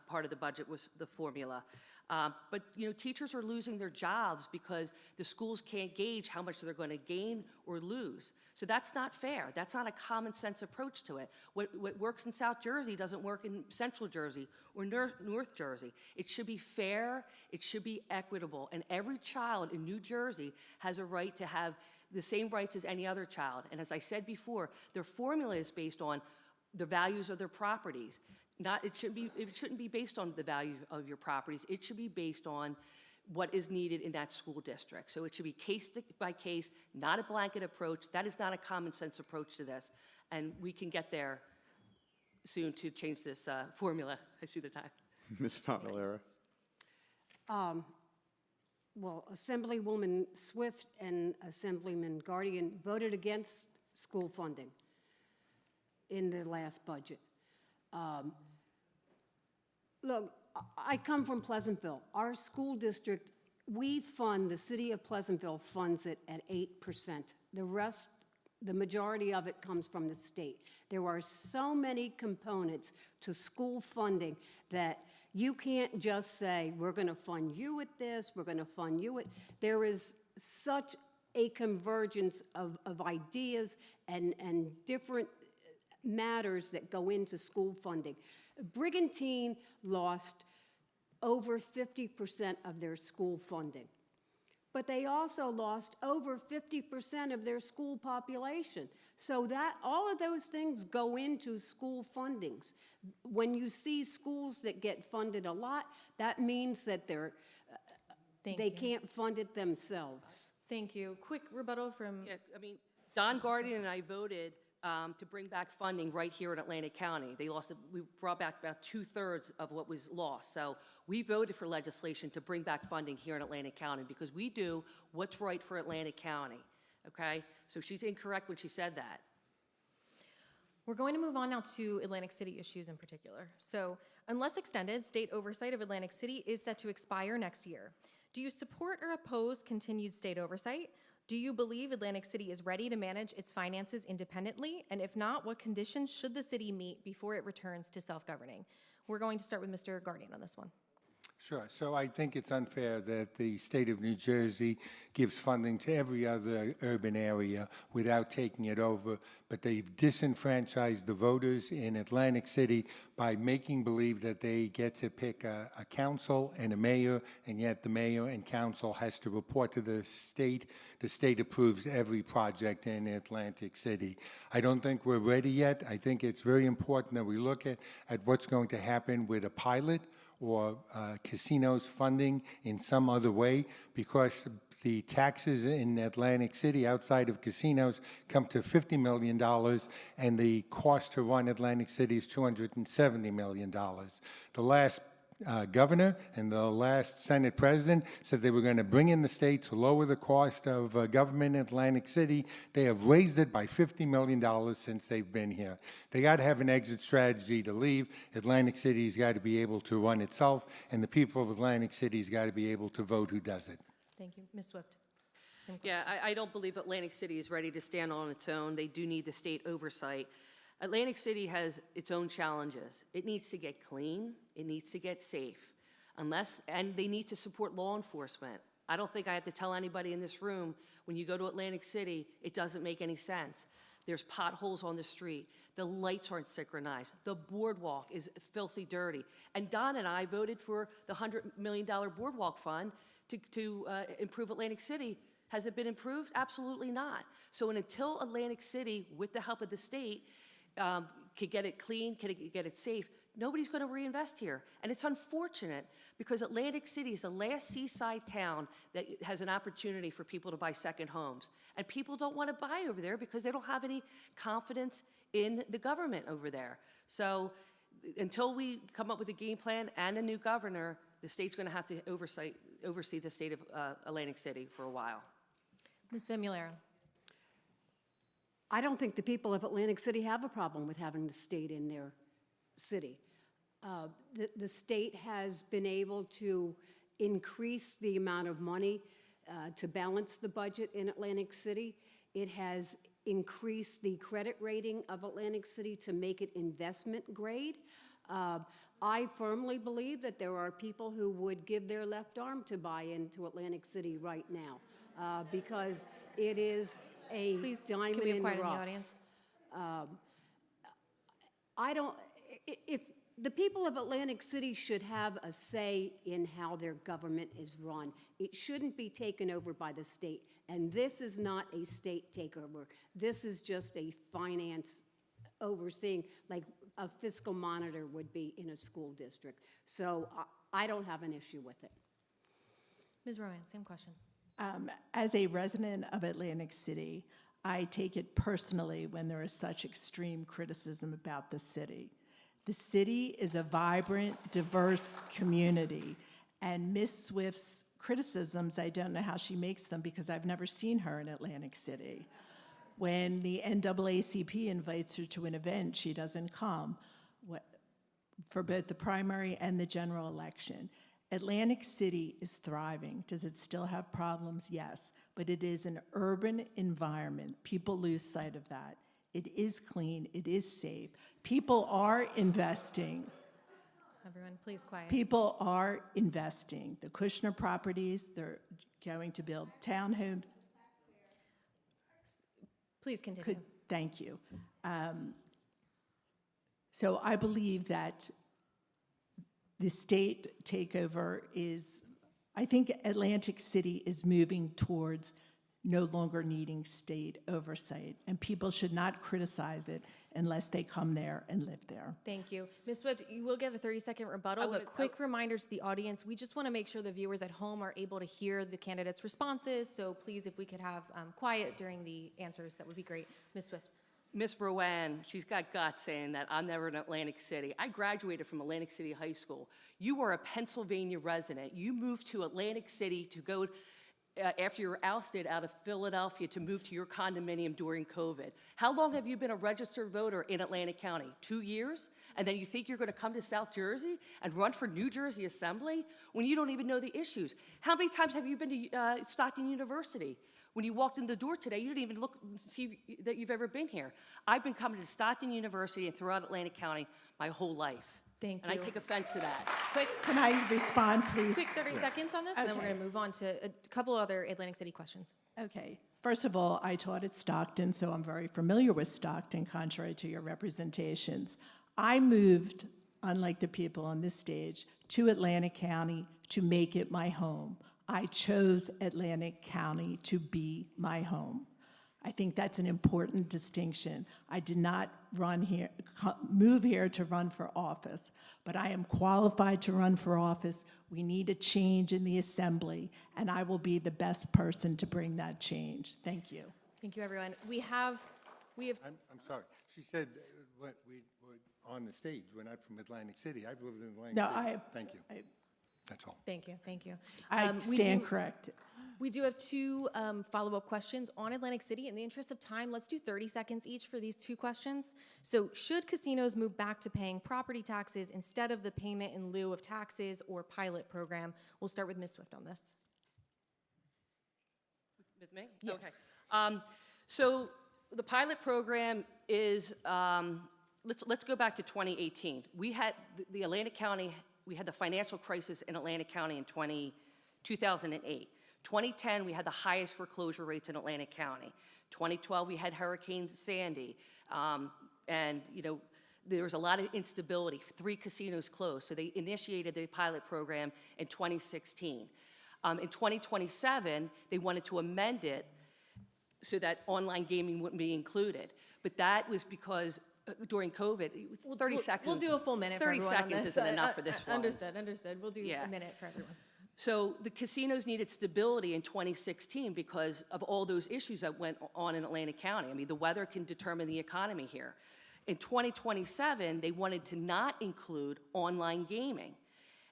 Speaker 3: part of the budget, was the formula. But teachers are losing their jobs because the schools can't gauge how much they're going to gain or lose. So that's not fair. That's not a common sense approach to it. What works in South Jersey doesn't work in Central Jersey or North Jersey. It should be fair. It should be equitable. And every child in New Jersey has a right to have the same rights as any other child. And as I said before, their formula is based on the values of their properties. It shouldn't be based on the value of your properties. It should be based on what is needed in that school district. So it should be case by case, not a blanket approach. That is not a common sense approach to this. And we can get there soon to change this formula. I see the time.
Speaker 6: Ms. Famularo?
Speaker 4: Well, Assemblywoman Swift and Assemblyman Guardian voted against school funding in the last budget. Look, I come from Pleasantville. Our school district, the city of Pleasantville funds it at 8%. The rest, the majority of it comes from the state. There are so many components to school funding that you can't just say, we're going to fund you at this, we're going to fund you at. There is such a convergence of ideas and different matters that go into school funding. Brigantine lost over 50% of their school funding, but they also lost over 50% of their school population. So that all of those things go into school fundings. When you see schools that get funded a lot, that means that they can't fund it themselves.
Speaker 1: Thank you. Quick rebuttal from...
Speaker 3: Yeah, I mean, Don Guardian and I voted to bring back funding right here in Atlantic County. We brought back about 2/3 of what was lost. So we voted for legislation to bring back funding here in Atlantic County because we do what's right for Atlantic County, okay? So she's incorrect when she said that.
Speaker 1: We're going to move on now to Atlantic City issues in particular. So, unless extended, state oversight of Atlantic City is set to expire next year. Do you support or oppose continued state oversight? Do you believe Atlantic City is ready to manage its finances independently? And if not, what conditions should the city meet before it returns to self-governing? We're going to start with Mr. Guardian on this one.
Speaker 2: Sure. So I think it's unfair that the state of New Jersey gives funding to every other urban area without taking it over, but they've disenfranchised the voters in Atlantic City by making believe that they get to pick a council and a mayor, and yet the mayor and council has to report to the state. The state approves every project in Atlantic City. I don't think we're ready yet. I think it's very important that we look at what's going to happen with a pilot or casinos funding in some other way, because the taxes in Atlantic City outside of casinos come to $50 million, and the cost to run Atlantic City is $270 million. The last governor and the last Senate president said they were going to bring in the state to lower the cost of government in Atlantic City. They have raised it by $50 million since they've been here. They got to have an exit strategy to leave. Atlantic City's got to be able to run itself, and the people of Atlantic City's got to be able to vote who does it.
Speaker 1: Thank you. Ms. Swift.
Speaker 3: Yeah, I don't believe Atlantic City is ready to stand on its own. They do need the state oversight. Atlantic City has its own challenges. It needs to get clean. It needs to get safe. And they need to support law enforcement. I don't think I have to tell anybody in this room, when you go to Atlantic City, it doesn't make any sense. There's potholes on the street. The lights aren't synchronized. The boardwalk is filthy dirty. And Don and I voted for the $100 million boardwalk fund to improve Atlantic City. Has it been improved? Absolutely not. So until Atlantic City, with the help of the state, could get it clean, could get it safe, nobody's going to reinvest here. And it's unfortunate because Atlantic City is the last seaside town that has an opportunity for people to buy second homes. And people don't want to buy over there because they don't have any confidence in the government over there. So until we come up with a game plan and a new governor, the state's going to have to oversee the state of Atlantic City for a while.
Speaker 1: Ms. Famularo.
Speaker 4: I don't think the people of Atlantic City have a problem with having the state in their city. The state has been able to increase the amount of money to balance the budget in Atlantic City. It has increased the credit rating of Atlantic City to make it investment grade. I firmly believe that there are people who would give their left arm to buy into Atlantic City right now because it is a
Speaker 1: Please,
Speaker 4: diamond
Speaker 1: can we
Speaker 4: in the
Speaker 1: quiet in the
Speaker 4: rough.
Speaker 1: audience?
Speaker 4: If the people of Atlantic City should have a say in how their government is run, it shouldn't be taken over by the state. And this is not a state takeover. This is just a finance overseeing, like a fiscal monitor would be in a school district. So I don't have an issue with it.
Speaker 1: Ms. Rowan, same question.
Speaker 5: As a resident of Atlantic City, I take it personally when there is such extreme criticism about the city. The city is a vibrant, diverse community, and Ms. Swift's criticisms, I don't know how she makes them because I've never seen her in Atlantic City. When the NAACP invites her to an event, she doesn't come for both the primary and the general election. Atlantic City is thriving. Does it still have problems? Yes, but it is an urban environment. People lose sight of that. It is clean, it is safe. People are investing.
Speaker 1: Everyone, please quiet.
Speaker 5: People are investing. The Kushner properties, they're going to build townhomes.
Speaker 1: Please continue.
Speaker 5: Thank you. So I believe that the state takeover I think Atlantic City is moving towards no longer needing state oversight, and people should not criticize it unless they come there and live there.
Speaker 1: Thank you. Ms. Swift, you will get a 30-second rebuttal, but quick reminder to the audience, we just want to make sure the viewers at home are able to hear the candidates' responses, so please, if we could have quiet during the answers, that would be great. Ms. Swift.
Speaker 3: Miss Rowan, she's got guts saying that I'm never in Atlantic City. I graduated from Atlantic City High School. You are a Pennsylvania resident. You moved to Atlantic City to go after you were ousted out of Philadelphia to move to your condominium during COVID. How long have you been a registered voter in Atlantic County? 2 years? And then you think you're going to come to South Jersey and run for New Jersey Assembly when you don't even know the issues? How many times have you been to Stockton University? When you walked in the door today, you didn't even see that you've ever been here. I've been coming to Stockton University and throughout Atlantic County my whole life.
Speaker 1: Thank you.
Speaker 3: And I take offense to that.
Speaker 5: Can I respond, please?
Speaker 1: Quick 30 seconds on this, and then we're
Speaker 5: Okay.
Speaker 1: going to move on to a couple other Atlantic City questions.
Speaker 5: Okay. First of all, I taught at Stockton, so I'm very familiar with Stockton, contrary to your representations. I moved, unlike the people on this stage, to Atlantic County to make it my home. I chose Atlantic County to be my home. I think that's an important distinction. I did not move here to run for office, but I am qualified to run for office. We need a change in the assembly, and I will be the best person to bring that change. Thank you.
Speaker 1: Thank you, everyone. We have.
Speaker 2: I'm sorry. She said we were on the stage. We're not from Atlantic City. I've lived in Atlantic
Speaker 5: No,
Speaker 2: City. Thank you. That's all.
Speaker 1: Thank you. Thank you.
Speaker 5: I stand corrected.
Speaker 1: We do have two follow-up questions on Atlantic City. In the interest of time, let's do 30 seconds each for these two questions. So should casinos move back to paying property taxes instead of the payment in lieu of taxes or pilot program? We'll start with Ms. Swift on this.
Speaker 3: With me?
Speaker 1: Yes.
Speaker 3: Okay. So the pilot program is, let's go back to 2018. We had the Atlantic County, we had the financial crisis in Atlantic County in 2008. 2010, we had the highest foreclosure rates in Atlantic County. 2012, we had Hurricane Sandy. And, you know, there was a lot of instability. 3 casinos closed, so they initiated the pilot program in 2016. In 2027, they wanted to amend it so that online gaming wouldn't be included. But that was because during COVID, 30 seconds.
Speaker 1: We'll do a full minute for
Speaker 3: 30
Speaker 1: everyone on
Speaker 3: seconds
Speaker 1: this.
Speaker 3: isn't enough for this one.
Speaker 1: Understood. We'll do a minute for everyone.
Speaker 3: So the casinos needed stability in 2016 because of all those issues that went on in Atlantic County. I mean, the weather can determine the economy here. In 2027, they wanted to not include online gaming,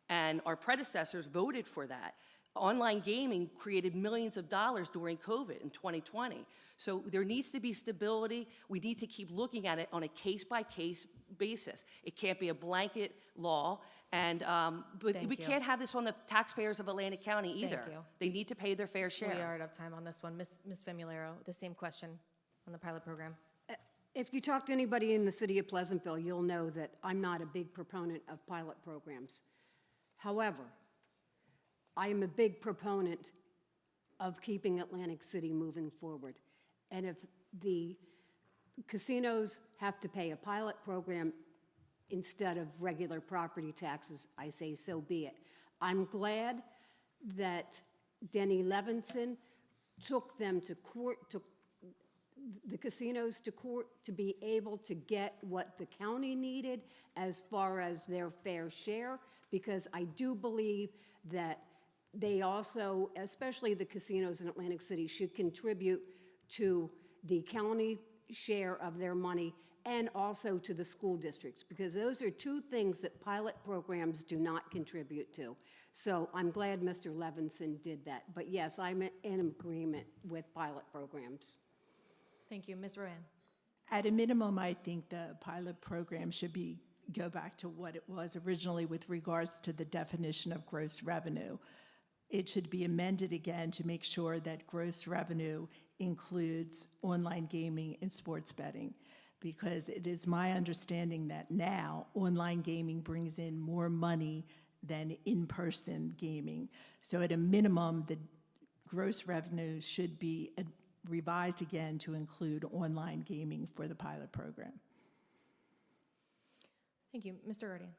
Speaker 3: and our predecessors voted for that. Online gaming created millions of dollars during COVID in 2020. So there needs to be stability. We need to keep looking at it on a case-by-case basis. It can't be a blanket law, and but we can't have this on the taxpayers of Atlantic County either.
Speaker 1: Thank you.
Speaker 3: They need to pay their fair share.
Speaker 1: We are out of time on this one. Ms. Famularo, the same question on the pilot program.
Speaker 4: If you talk to anybody in the city of Pleasantville, you'll know that I'm not a big proponent of pilot programs. However, I am a big proponent of keeping Atlantic City moving forward. And if the casinos have to pay a pilot program instead of regular property taxes, I say so be it. I'm glad that Denny Levinson took them to court, the casinos to court to be able to get what the county needed as far as their fair share, because I do believe that they also, especially the casinos in Atlantic City, should contribute to the county share of their money and also to the school districts, because those are two things that pilot programs do not contribute to. So I'm glad Mr. Levinson did that. But yes, I'm in agreement with pilot programs.
Speaker 1: Thank you. Ms. Rowan.
Speaker 5: At a minimum, I think the pilot program should go back to what it was originally with regards to the definition of gross revenue. It should be amended again to make sure that gross revenue includes online gaming and sports betting, because it is my understanding that now online gaming brings in more money than in-person gaming. So at a minimum, the gross revenue should be revised again to include online gaming for the pilot program.
Speaker 1: Thank you. Mr. Rowan.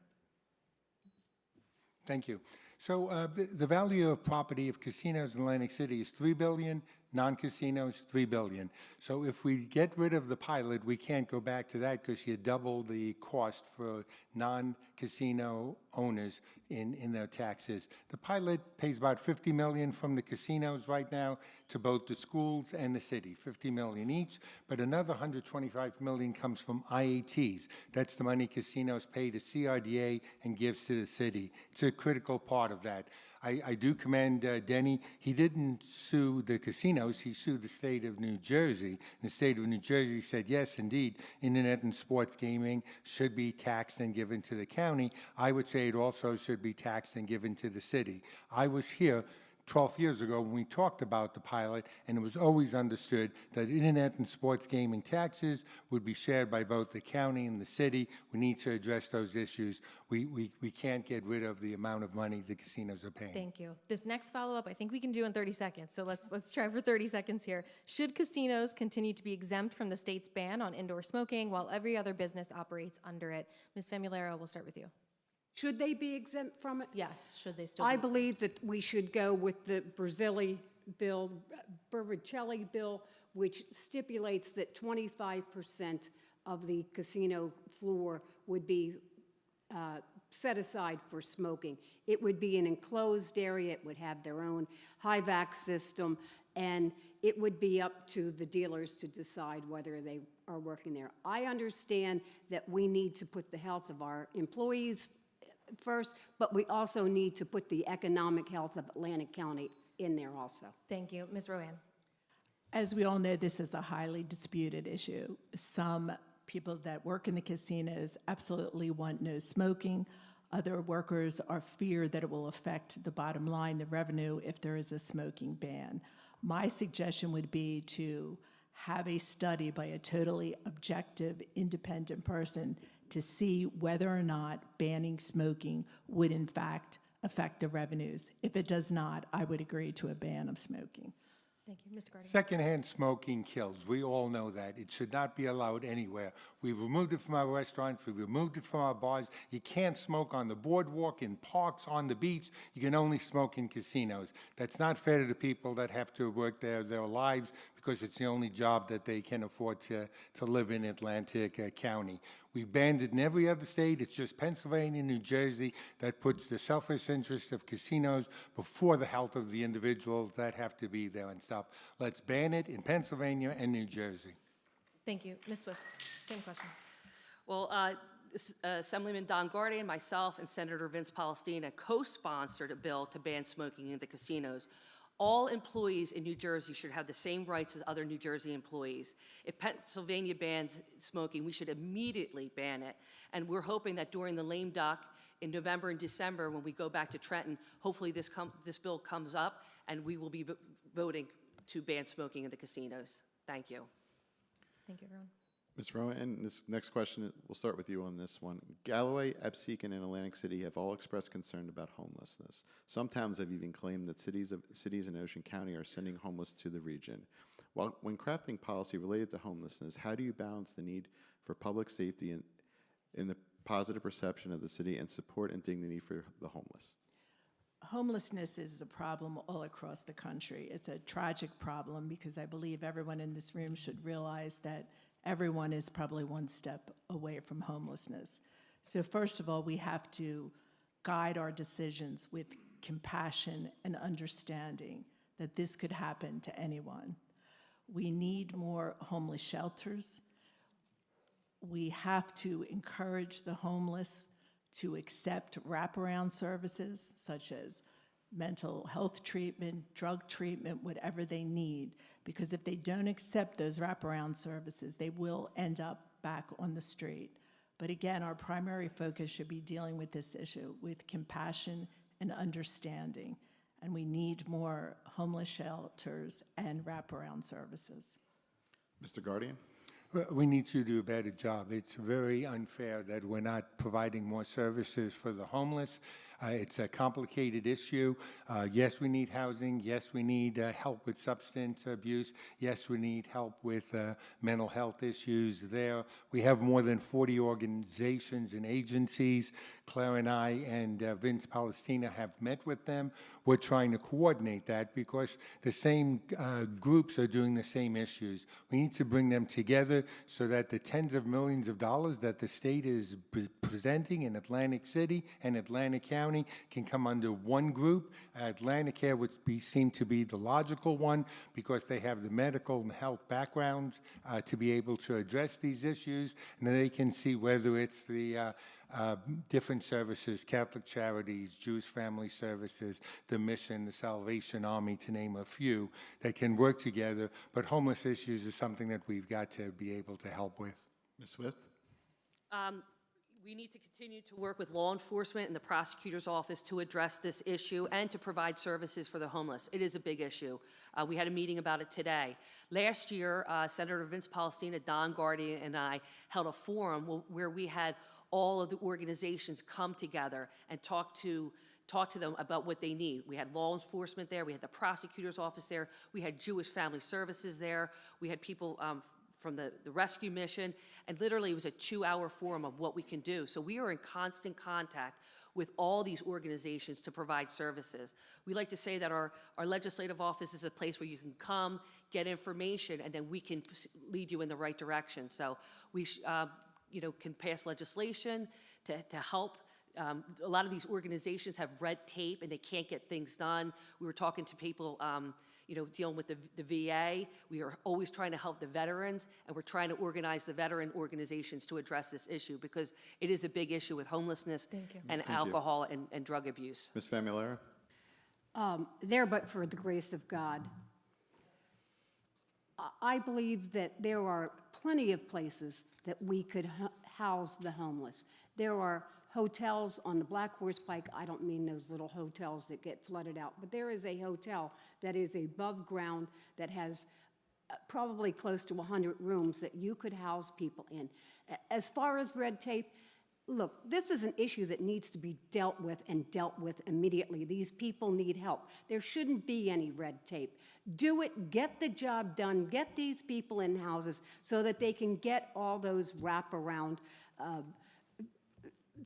Speaker 2: Thank you. So the value of property of casinos in Atlantic City is $3 billion, non-casinos, $3 billion. So if we get rid of the pilot, we can't go back to that because you double the cost for non-casino owners in their taxes. The pilot pays about $50 million from the casinos right now to both the schools and the city, $50 million each, but another $125 million comes from IATs. That's the money casinos pay to CRDA and gives to the city. It's a critical part of that. I do commend Denny. He didn't sue the casinos, he sued the state of New Jersey. And the state of New Jersey said, yes, indeed, internet and sports gaming should be taxed and given to the county. I would say it also should be taxed and given to the city. I was here 12 years ago when we talked about the pilot, and it was always understood that internet and sports gaming taxes would be shared by both the county and the city. We need to address those issues. We can't get rid of the amount of money the casinos are paying.
Speaker 1: Thank you. This next follow-up, I think we can do in 30 seconds. So let's try for 30 seconds here. Should casinos continue to be exempt from the state's ban on indoor smoking while every other business operates under it? Ms. Famularo, we'll start with you.
Speaker 4: Should they be exempt from it?
Speaker 1: Yes. Should they still?
Speaker 4: I believe that we should go with the Brazili bill, Bervicelli bill, which stipulates that 25% of the casino floor would be set aside for smoking. It would be an enclosed area. It would have their own high-vac system, and it would be up to the dealers to decide whether they are working there. I understand that we need to put the health of our employees first, but we also need to put the economic health of Atlantic County in there also.
Speaker 1: Thank you. Ms. Rowan.
Speaker 5: As we all know, this is a highly disputed issue. Some people that work in the casinos absolutely want no smoking. Other workers are fear that it will affect the bottom line, the revenue, if there is a smoking ban. My suggestion would be to have a study by a totally objective, independent person to see whether or not banning smoking would in fact affect the revenues. If it does not, I would agree to a ban of smoking.
Speaker 1: Thank you. Mr. Guardian.
Speaker 2: Secondhand smoking kills. We all know that. It should not be allowed anywhere. We've removed it from our restaurants. We've removed it from our bars. You can't smoke on the boardwalk, in parks, on the beach. You can only smoke in casinos. That's not fair to the people that have to work their lives because it's the only job that they can afford to live in Atlantic County. We've banned it in every other state. It's just Pennsylvania and New Jersey that puts the selfish interest of casinos before the health of the individuals that have to be there and stuff. Let's ban it in Pennsylvania and New Jersey.
Speaker 1: Thank you. Ms. Swift, same question.
Speaker 3: Well, Assemblyman Don Guardian, myself, and Senator Vince Palestina co-sponsored a bill to ban smoking in the casinos. All employees in New Jersey should have the same rights as other New Jersey employees. If Pennsylvania bans smoking, we should immediately ban it. And we're hoping that during the lame duck in November and December, when we go back to Trenton, hopefully this bill comes up and we will be voting to ban smoking in the casinos. Thank you.
Speaker 1: Thank you, everyone.
Speaker 6: Ms. Rowan, this next question, we'll start with you on this one. Galloway, Absecon, and Atlantic City have all expressed concern about homelessness. Some towns have even claimed that cities in Ocean County are sending homeless to the region. When crafting policy related to homelessness, how do you balance the need for public safety in the positive perception of the city and support and dignity for the homeless?
Speaker 5: homelessness is a problem all across the country. It's a tragic problem because I believe everyone in this room should realize that everyone is probably one step away from homelessness. So first of all, we have to guide our decisions with compassion and understanding that this could happen to anyone. We need more homeless shelters. We have to encourage the homeless to accept wraparound services such as mental health treatment, drug treatment, whatever they need, because if they don't accept those wraparound services, they will end up back on the street. But again, our primary focus should be dealing with this issue with compassion and understanding, and we need more homeless shelters and wraparound services.
Speaker 6: Mr. Guardian?
Speaker 2: Well, we need to do a better job. It's very unfair that we're not providing more services for the homeless. It's a complicated issue. Yes, we need housing. Yes, we need help with substance abuse. Yes, we need help with mental health issues there. We have more than 40 organizations and agencies. Claire and I and Vince Palestina have met with them. We're trying to coordinate that because the same groups are doing the same issues. We need to bring them together so that the tens of millions of dollars that the state is presenting in Atlantic City and Atlantic County can come under one group. Atlantic Care would seem to be the logical one because they have the medical and health backgrounds to be able to address these issues, and then they can see whether it's the different services, Catholic Charities, Jewish Family Services, the Mission, the Salvation Army, to name a few, that can work together. But homeless issues is something that we've got to be able to help with.
Speaker 6: Ms. Smith?
Speaker 3: We need to continue to work with law enforcement and the prosecutor's office to address this issue and to provide services for the homeless. It is a big issue. We had a meeting about it today. Last year, Senator Vince Palestina, Don Guardian, and I held a forum where we had all of the organizations come together and talk to them about what they need. We had law enforcement there, we had the prosecutor's office there, we had Jewish Family Services there, we had people from the rescue mission, and literally it was a 2-hour forum of what we can do. So we are in constant contact with all these organizations to provide services. We like to say that our legislative office is a place where you can come, get information, and then we can lead you in the right direction. So we can pass legislation to help. A lot of these organizations have red tape and they can't get things done. We were talking to people dealing with the VA. We are always trying to help the veterans, and we're trying to organize the veteran organizations to address this issue because it is a big issue with homelessness and alcohol and drug abuse.
Speaker 6: Ms. Famularo?
Speaker 4: There, but for the grace of God. I believe that there are plenty of places that we could house the homeless. There are hotels on the Black Horse Pike. I don't mean those little hotels that get flooded out, but there is a hotel that is above ground that has probably close to 100 rooms that you could house people in. As far as red tape, look, this is an issue that needs to be dealt with and dealt with immediately. These people need help. There shouldn't be any red tape. Do it, get the job done, get these people in houses so that they can get all those wraparound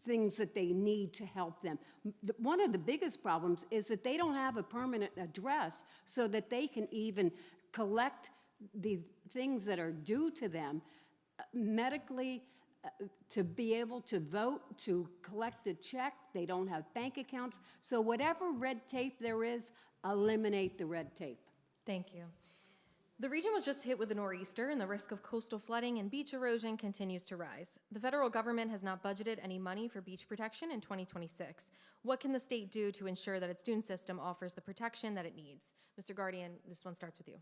Speaker 4: things that they need to help them. One of the biggest problems is that they don't have a permanent address so that they can even collect the things that are due to them medically, to be able to vote, to collect a check. They don't have bank accounts. So whatever red tape there is, eliminate the red tape.
Speaker 1: Thank you. The region was just hit with a nor'easter, and the risk of coastal flooding and beach erosion continues to rise. The federal government has not budgeted any money for beach protection in 2026. What can the state do to ensure that its dune system offers the protection that it needs? Mr. Guardian, this one starts with you.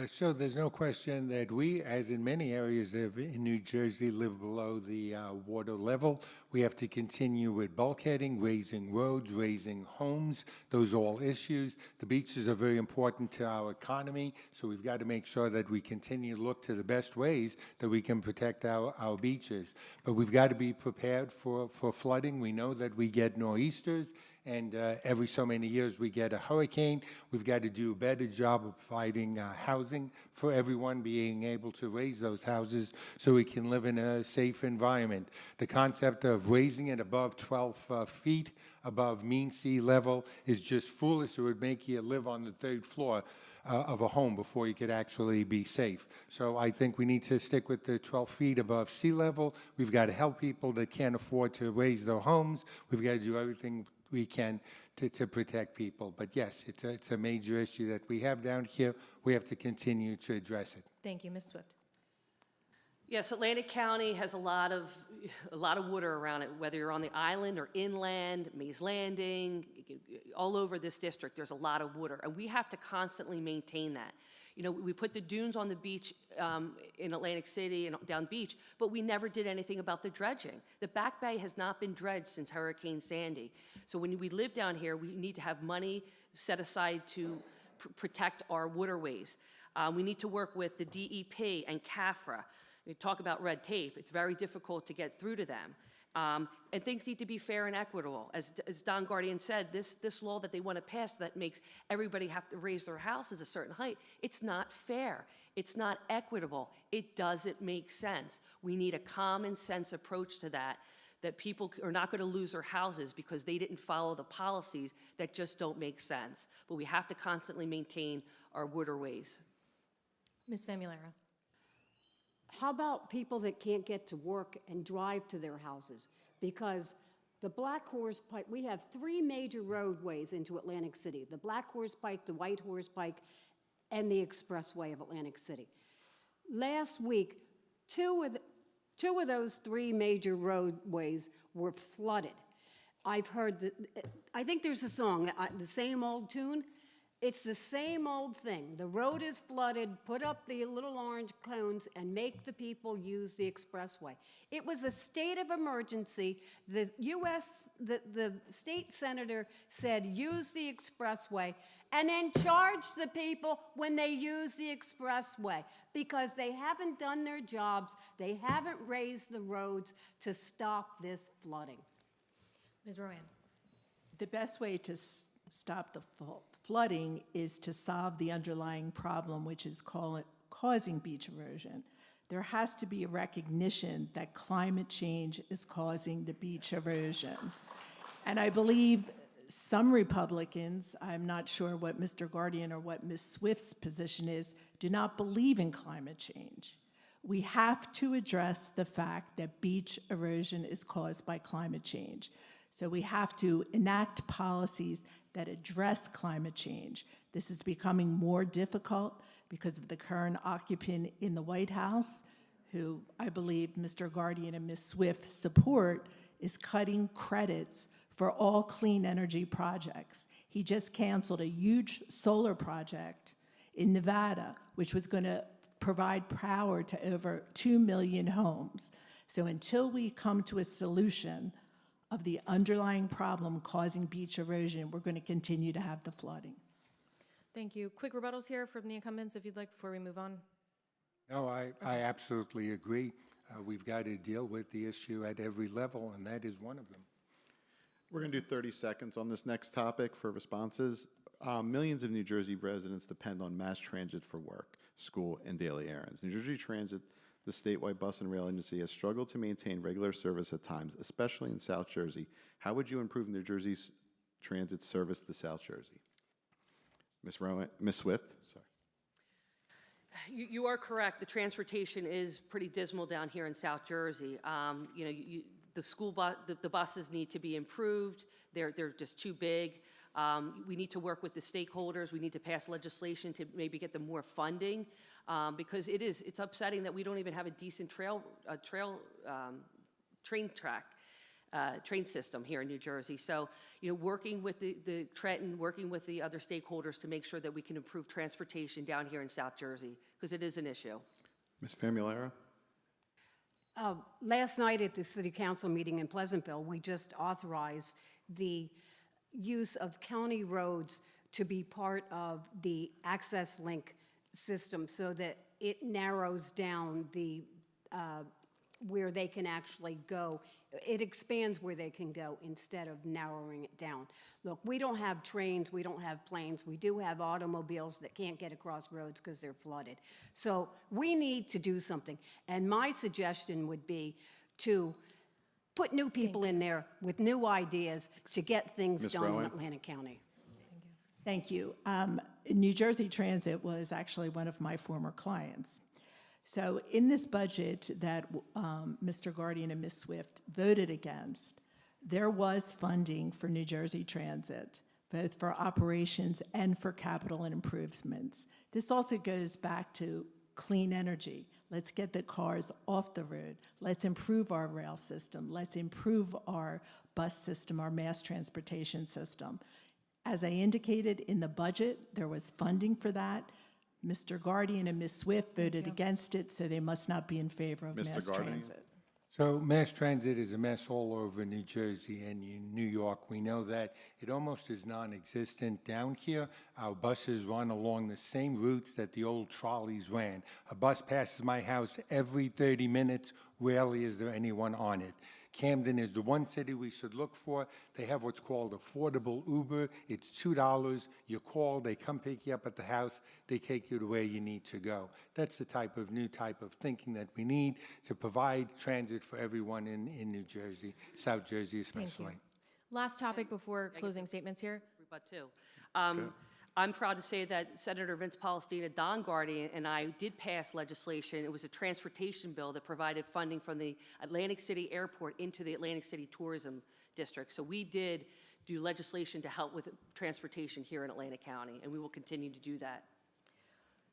Speaker 2: So there's no question that we, as in many areas in New Jersey, live below the water level. We have to continue with bulkheading, raising roads, raising homes. Those are all issues. The beaches are very important to our economy, so we've got to make sure that we continue to look to the best ways that we can protect our beaches. But we've got to be prepared for flooding. We know that we get nor'easters, and every so many years we get a hurricane. We've got to do a better job of providing housing for everyone, being able to raise those houses so we can live in a safe environment. The concept of raising it above 12 feet above mean sea level is just foolish. It would make you live on the 3rd floor of a home before you could actually be safe. So I think we need to stick with the 12 feet above sea level. We've got to help people that can't afford to raise their homes. We've got to do everything we can to protect people. But yes, it's a major issue that we have down here. We have to continue to address it.
Speaker 1: Thank you, Ms. Swift.
Speaker 3: Yes, Atlantic County has a lot of water around it, whether you're on the island or inland, Mays Landing, all over this district, there's a lot of water, and we have to constantly maintain that. You know, we put the dunes on the beach in Atlantic City and down beach, but we never did anything about the dredging. The Back Bay has not been dredged since Hurricane Sandy. So when we live down here, we need to have money set aside to protect our waterways. We need to work with the DEP and CAFRA. We talk about red tape. It's very difficult to get through to them. And things need to be fair and equitable. As Don Guardian said, this law that they want to pass that makes everybody have to raise their houses a certain height, it's not fair. It's not equitable. It doesn't make sense. We need a common sense approach to that people are not going to lose their houses because they didn't follow the policies that just don't make sense. But we have to constantly maintain our waterways.
Speaker 1: Ms. Famularo.
Speaker 4: How about people that can't get to work and drive to their houses? Because the Black Horse Pike, we have 3 major roadways into Atlantic City: the Black Horse Pike, the White Horse Pike, and the Expressway of Atlantic City. Last week, two of those 3 major roadways were flooded. I've heard I think there's a song, the same old tune. It's the same old thing. The road is flooded, put up the little orange cones and make the people use the expressway. It was a state of emergency. The state senator said use the expressway and then charge the people when they use the expressway because they haven't done their jobs. They haven't raised the roads to stop this flooding.
Speaker 1: Ms. Rowan.
Speaker 5: The best way to stop the flooding is to solve the underlying problem, which is causing beach erosion. There has to be a recognition that climate change is causing the beach erosion. And I believe some Republicans, I'm not sure what Mr. Guardian or what Ms. Swift's position is, do not believe in climate change. We have to address the fact that beach erosion is caused by climate change. So we have to enact policies that address climate change. This is becoming more difficult because of the current occupant in the White House, who I believe Mr. Guardian and Ms. Swift support, is cutting credits for all clean energy projects. He just canceled a huge solar project in Nevada, which was going to provide power to over 2 million homes. So until we come to a solution of the underlying problem causing beach erosion, we're going to continue to have the flooding.
Speaker 1: Thank you. Quick rebuttals here from the incumbents, if you'd like, before we move on.
Speaker 2: No, I absolutely agree. We've got to deal with the issue at every level, and that is one of them.
Speaker 6: We're going to do 30 seconds on this next topic for responses. Millions of New Jersey residents depend on mass transit for work, school, and daily errands. New Jersey Transit, the statewide bus and rail agency, has struggled to maintain regular service at times, especially in South Jersey. How would you improve New Jersey's transit service to South Jersey? Ms. Swift, sorry.
Speaker 3: You are correct. The transportation is pretty dismal down here in South Jersey. The school the buses need to be improved. They're just too big. We need to work with the stakeholders. We need to pass legislation to maybe get them more funding, because it's upsetting that we don't even have a decent train system here in New Jersey. So, working with the Trenton, working with the other stakeholders to make sure that we can improve transportation down here in South Jersey, because it is an issue.
Speaker 6: Ms. Famularo?
Speaker 4: Last night at the City Council meeting in Pleasantville, we just authorized the use of county roads to be part of the access link system so that it narrows down the where they can actually go. It expands where they can go instead of narrowing it down. Look, we don't have trains, we don't have planes, we do have automobiles that can't get across roads because they're flooded. So we need to do something. And my suggestion would be to put new people in there with new ideas to get things
Speaker 6: Ms.
Speaker 4: done in
Speaker 6: Rowan?
Speaker 4: Atlantic County.
Speaker 5: Thank you. New Jersey Transit was actually one of my former clients. So in this budget that Mr. Guardian and Ms. Swift voted against, there was funding for New Jersey Transit, both for operations and for capital and improvements. This also goes back to clean energy. Let's get the cars off the road. Let's improve our rail system. Let's improve our bus system, our mass transportation system. As I indicated in the budget, there was funding for that. Mr. Guardian and Ms. Swift voted against it, so they must not be in favor of
Speaker 6: Mr.
Speaker 5: mass
Speaker 6: Guardian?
Speaker 5: transit.
Speaker 2: So mass transit is a mess all over New Jersey and New York. We know that it almost is non-existent down here. Our buses run along the same routes that the old trolleys ran. A bus passes my house every 30 minutes. Rarely is there anyone on it. Camden is the one city we should look for. They have what's called affordable Uber. It's $2. You call, they come pick you up at the house, they take you to where you need to go. That's the new type of thinking that we need to provide transit for everyone in New Jersey, South Jersey especially.
Speaker 1: Last topic before closing statements here.
Speaker 3: Rebut too. I'm proud to say that Senator Vince Palestina, Don Guardian, and I did pass legislation. It was a transportation bill that provided funding from the Atlantic City Airport into the Atlantic City Tourism District. So we did do legislation to help with transportation here in Atlantic County, and we will continue to do that.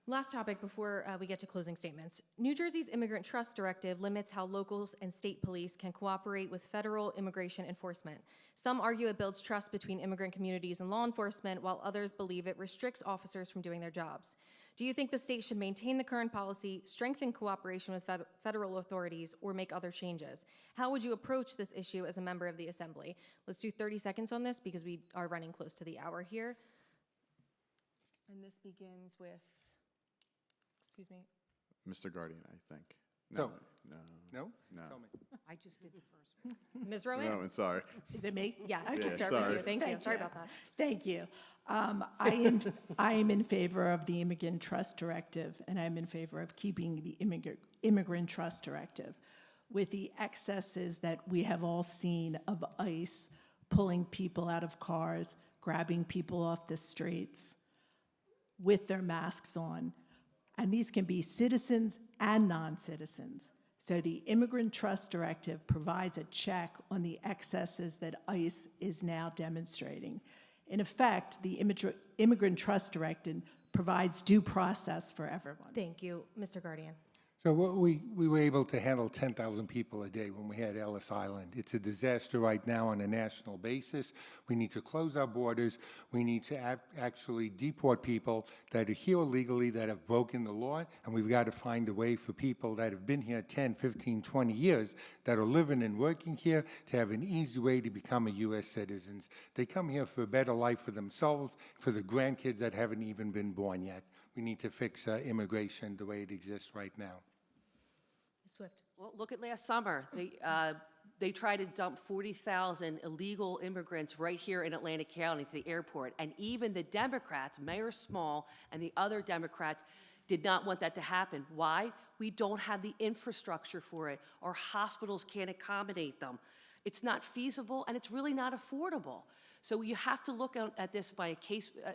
Speaker 1: Last topic before we get to closing statements. New Jersey's Immigrant Trust Directive limits how locals and state police can cooperate with federal immigration enforcement. Some argue it builds trust between immigrant communities and law enforcement, while others believe it restricts officers from doing their jobs. Do you think the state should maintain the current policy, strengthen cooperation with federal authorities, or make other changes? How would you approach this issue as a member of the Assembly? Let's do 30 seconds on this because we are running close to the hour here. And this begins with... Excuse me.
Speaker 6: Mr. Guardian, I think.
Speaker 2: No.
Speaker 6: No.
Speaker 2: No?
Speaker 6: No.
Speaker 2: Tell me.
Speaker 4: I just did the first one.
Speaker 1: Ms. Rowan?
Speaker 6: No, I'm sorry.
Speaker 5: Is it me?
Speaker 1: Yes,
Speaker 5: Okay.
Speaker 1: we'll start
Speaker 6: sorry.
Speaker 1: with you. Thank you.
Speaker 5: Thank
Speaker 1: Sorry
Speaker 5: you.
Speaker 1: about that.
Speaker 5: Thank you. I am in favor of the Immigrant Trust Directive, and I'm in favor of keeping the Immigrant Trust Directive. With the excesses that we have all seen of ICE pulling people out of cars, grabbing people off the streets with their masks on, and these can be citizens and non-citizens. So the Immigrant Trust Directive provides a check on the excesses that ICE is now demonstrating. In effect, the Immigrant Trust Directive provides due process for everyone.
Speaker 1: Thank you, Mr. Guardian.
Speaker 2: So we were able to handle 10,000 people a day when we had Ellis Island. It's a disaster right now on a national basis. We need to close our borders. We need to actually deport people that are here illegally, that have broken the law, and we've got to find a way for people that have been here 10, 15, 20 years, that are living and working here, to have an easy way to become a U.S. citizens. They come here for a better life for themselves, for the grandkids that haven't even been born yet. We need to fix immigration the way it exists right now.
Speaker 1: Ms. Swift.
Speaker 3: Well, look at last summer. They tried to dump 40,000 illegal immigrants right here in Atlantic County to the airport. And even the Democrats, Mayor Small and the other Democrats, did not want that to happen. Why? We don't have the infrastructure for it. Our hospitals can't accommodate them. It's not feasible, and it's really not affordable. So you have to look at this by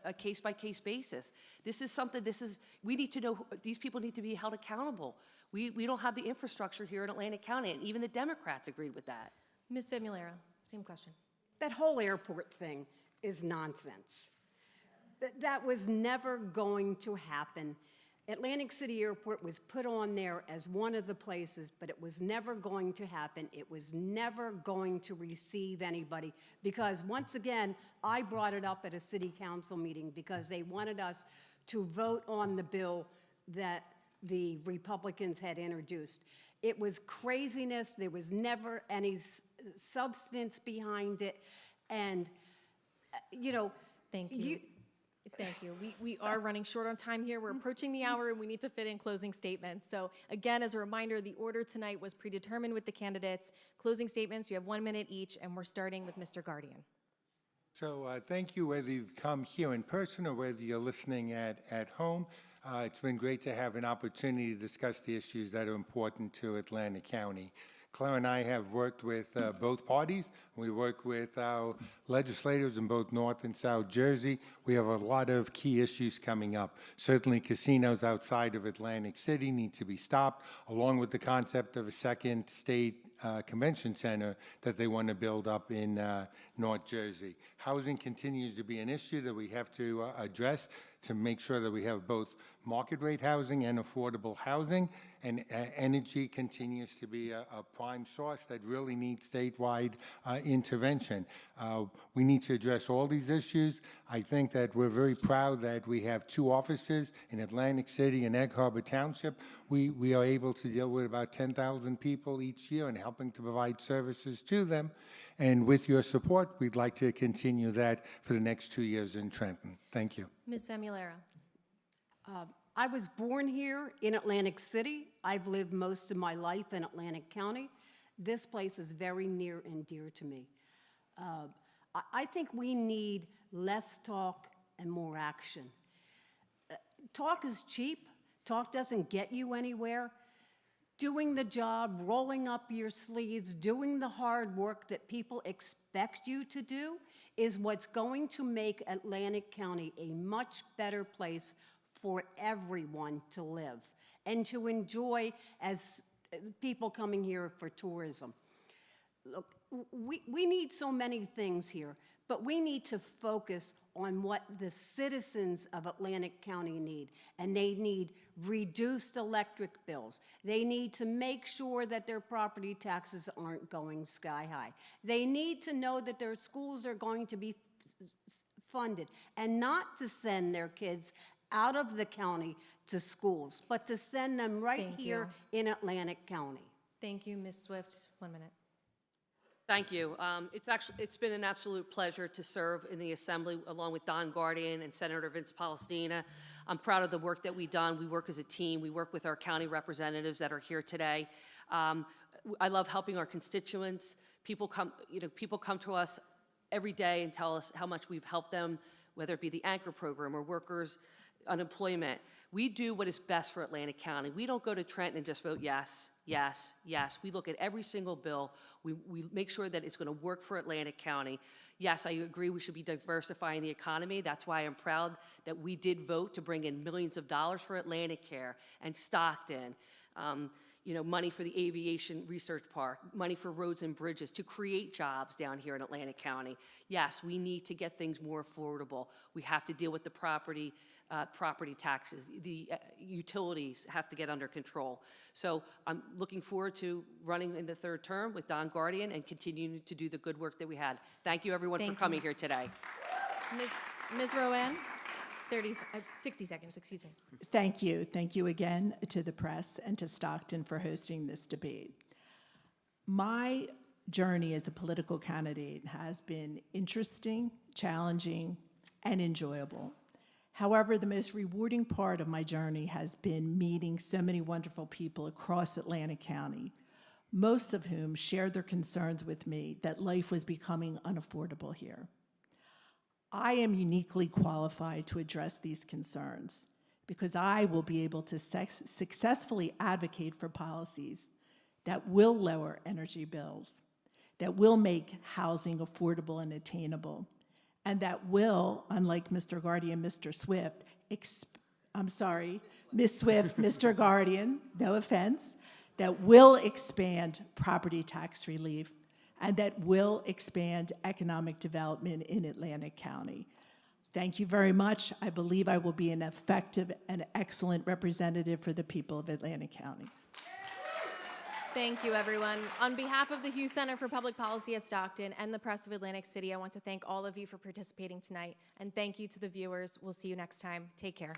Speaker 3: a case-by-case basis. This is something, we need to know, these people need to be held accountable. We don't have the infrastructure here in Atlantic County, and even the Democrats agreed with that.
Speaker 1: Ms. Famularo, same question.
Speaker 4: That whole airport thing is nonsense. That was never going to happen. Atlantic City Airport was put on there as one of the places, but it was never going to happen. It was never going to receive anybody because, once again, I brought it up at a city council meeting because they wanted us to vote on the bill that the Republicans had introduced. It was craziness. There was never any substance behind it. And, you know,
Speaker 1: Thank you. Thank you. We are running short on time here. We're approaching the hour and we need to fit in closing statements. So again, as a reminder, the order tonight was predetermined with the candidates. Closing statements, you have 1 minute each, and we're starting with Mr. Guardian.
Speaker 2: So thank you, whether you've come here in person or whether you're listening at home. It's been great to have an opportunity to discuss the issues that are important to Atlantic County. Claire and I have worked with both parties. We work with our legislators in both North and South Jersey. We have a lot of key issues coming up. Certainly casinos outside of Atlantic City need to be stopped, along with the concept of a second state convention center that they want to build up in North Jersey. Housing continues to be an issue that we have to address to make sure that we have both market rate housing and affordable housing, and energy continues to be a prime source that really needs statewide intervention. We need to address all these issues. I think that we're very proud that we have 2 offices in Atlantic City and Egg Harbor Township. We are able to deal with about 10,000 people each year and helping to provide services to them. And with your support, we'd like to continue that for the next 2 years in Trenton. Thank you.
Speaker 1: Ms. Famularo.
Speaker 4: I was born here in Atlantic City. I've lived most of my life in Atlantic County. This place is very near and dear to me. I think we need less talk and more action. Talk is cheap. Talk doesn't get you anywhere. Doing the job, rolling up your sleeves, doing the hard work that people expect you to do is what's going to make Atlantic County a much better place for everyone to live and to enjoy as people coming here for tourism. Look, we need so many things here, but we need to focus on what the citizens of Atlantic County need. And they need reduced electric bills. They need to make sure that their property taxes aren't going sky high. They need to know that their schools are going to be funded, and not to send their kids out of the county to schools, but to send them right here in Atlantic County.
Speaker 1: Thank you, Ms. Swift. 1 minute.
Speaker 3: Thank you. It's been an absolute pleasure to serve in the Assembly along with Don Guardian and Senator Vince Palestina. I'm proud of the work that we've done. We work as a team. We work with our county representatives that are here today. I love helping our constituents. People come to us every day and tell us how much we've helped them, whether it be the anchor program or workers' unemployment. We do what is best for Atlantic County. We don't go to Trenton and just vote yes, yes, yes. We look at every single bill. We make sure that it's going to work for Atlantic County. Yes, I agree we should be diversifying the economy. That's why I'm proud that we did vote to bring in millions of dollars for Atlantic Care and Stockton. Money for the Aviation Research Park, money for roads and bridges to create jobs down here in Atlantic County. Yes, we need to get things more affordable. We have to deal with the property taxes. The utilities have to get under control. So I'm looking forward to running in the 3rd term with Don Guardian and continuing to do the good work that we had. Thank you, everyone, for coming here today.
Speaker 1: Ms. Rowan, 60 seconds, excuse me.
Speaker 5: Thank you. Thank you again to the press and to Stockton for hosting this debate. My journey as a political candidate has been interesting, challenging, and enjoyable. However, the most rewarding part of my journey has been meeting so many wonderful people across Atlantic County, most of whom shared their concerns with me that life was becoming unaffordable here. I am uniquely qualified to address these concerns because I will be able to successfully advocate for policies that will lower energy bills, that will make housing affordable and attainable, and that will, unlike Mr. Guardian, Mr. Swift, Ms. Swift, Mr. Guardian, no offense, that will expand property tax relief and that will expand economic development in Atlantic County. Thank you very much. I believe I will be an effective and excellent representative for the people of Atlantic County.
Speaker 1: Thank you, everyone. On behalf of the Hughes Center for Public Policy at Stockton and the press of Atlantic City, I want to thank all of you for participating tonight, and thank you to the viewers. We'll see you next time. Take care.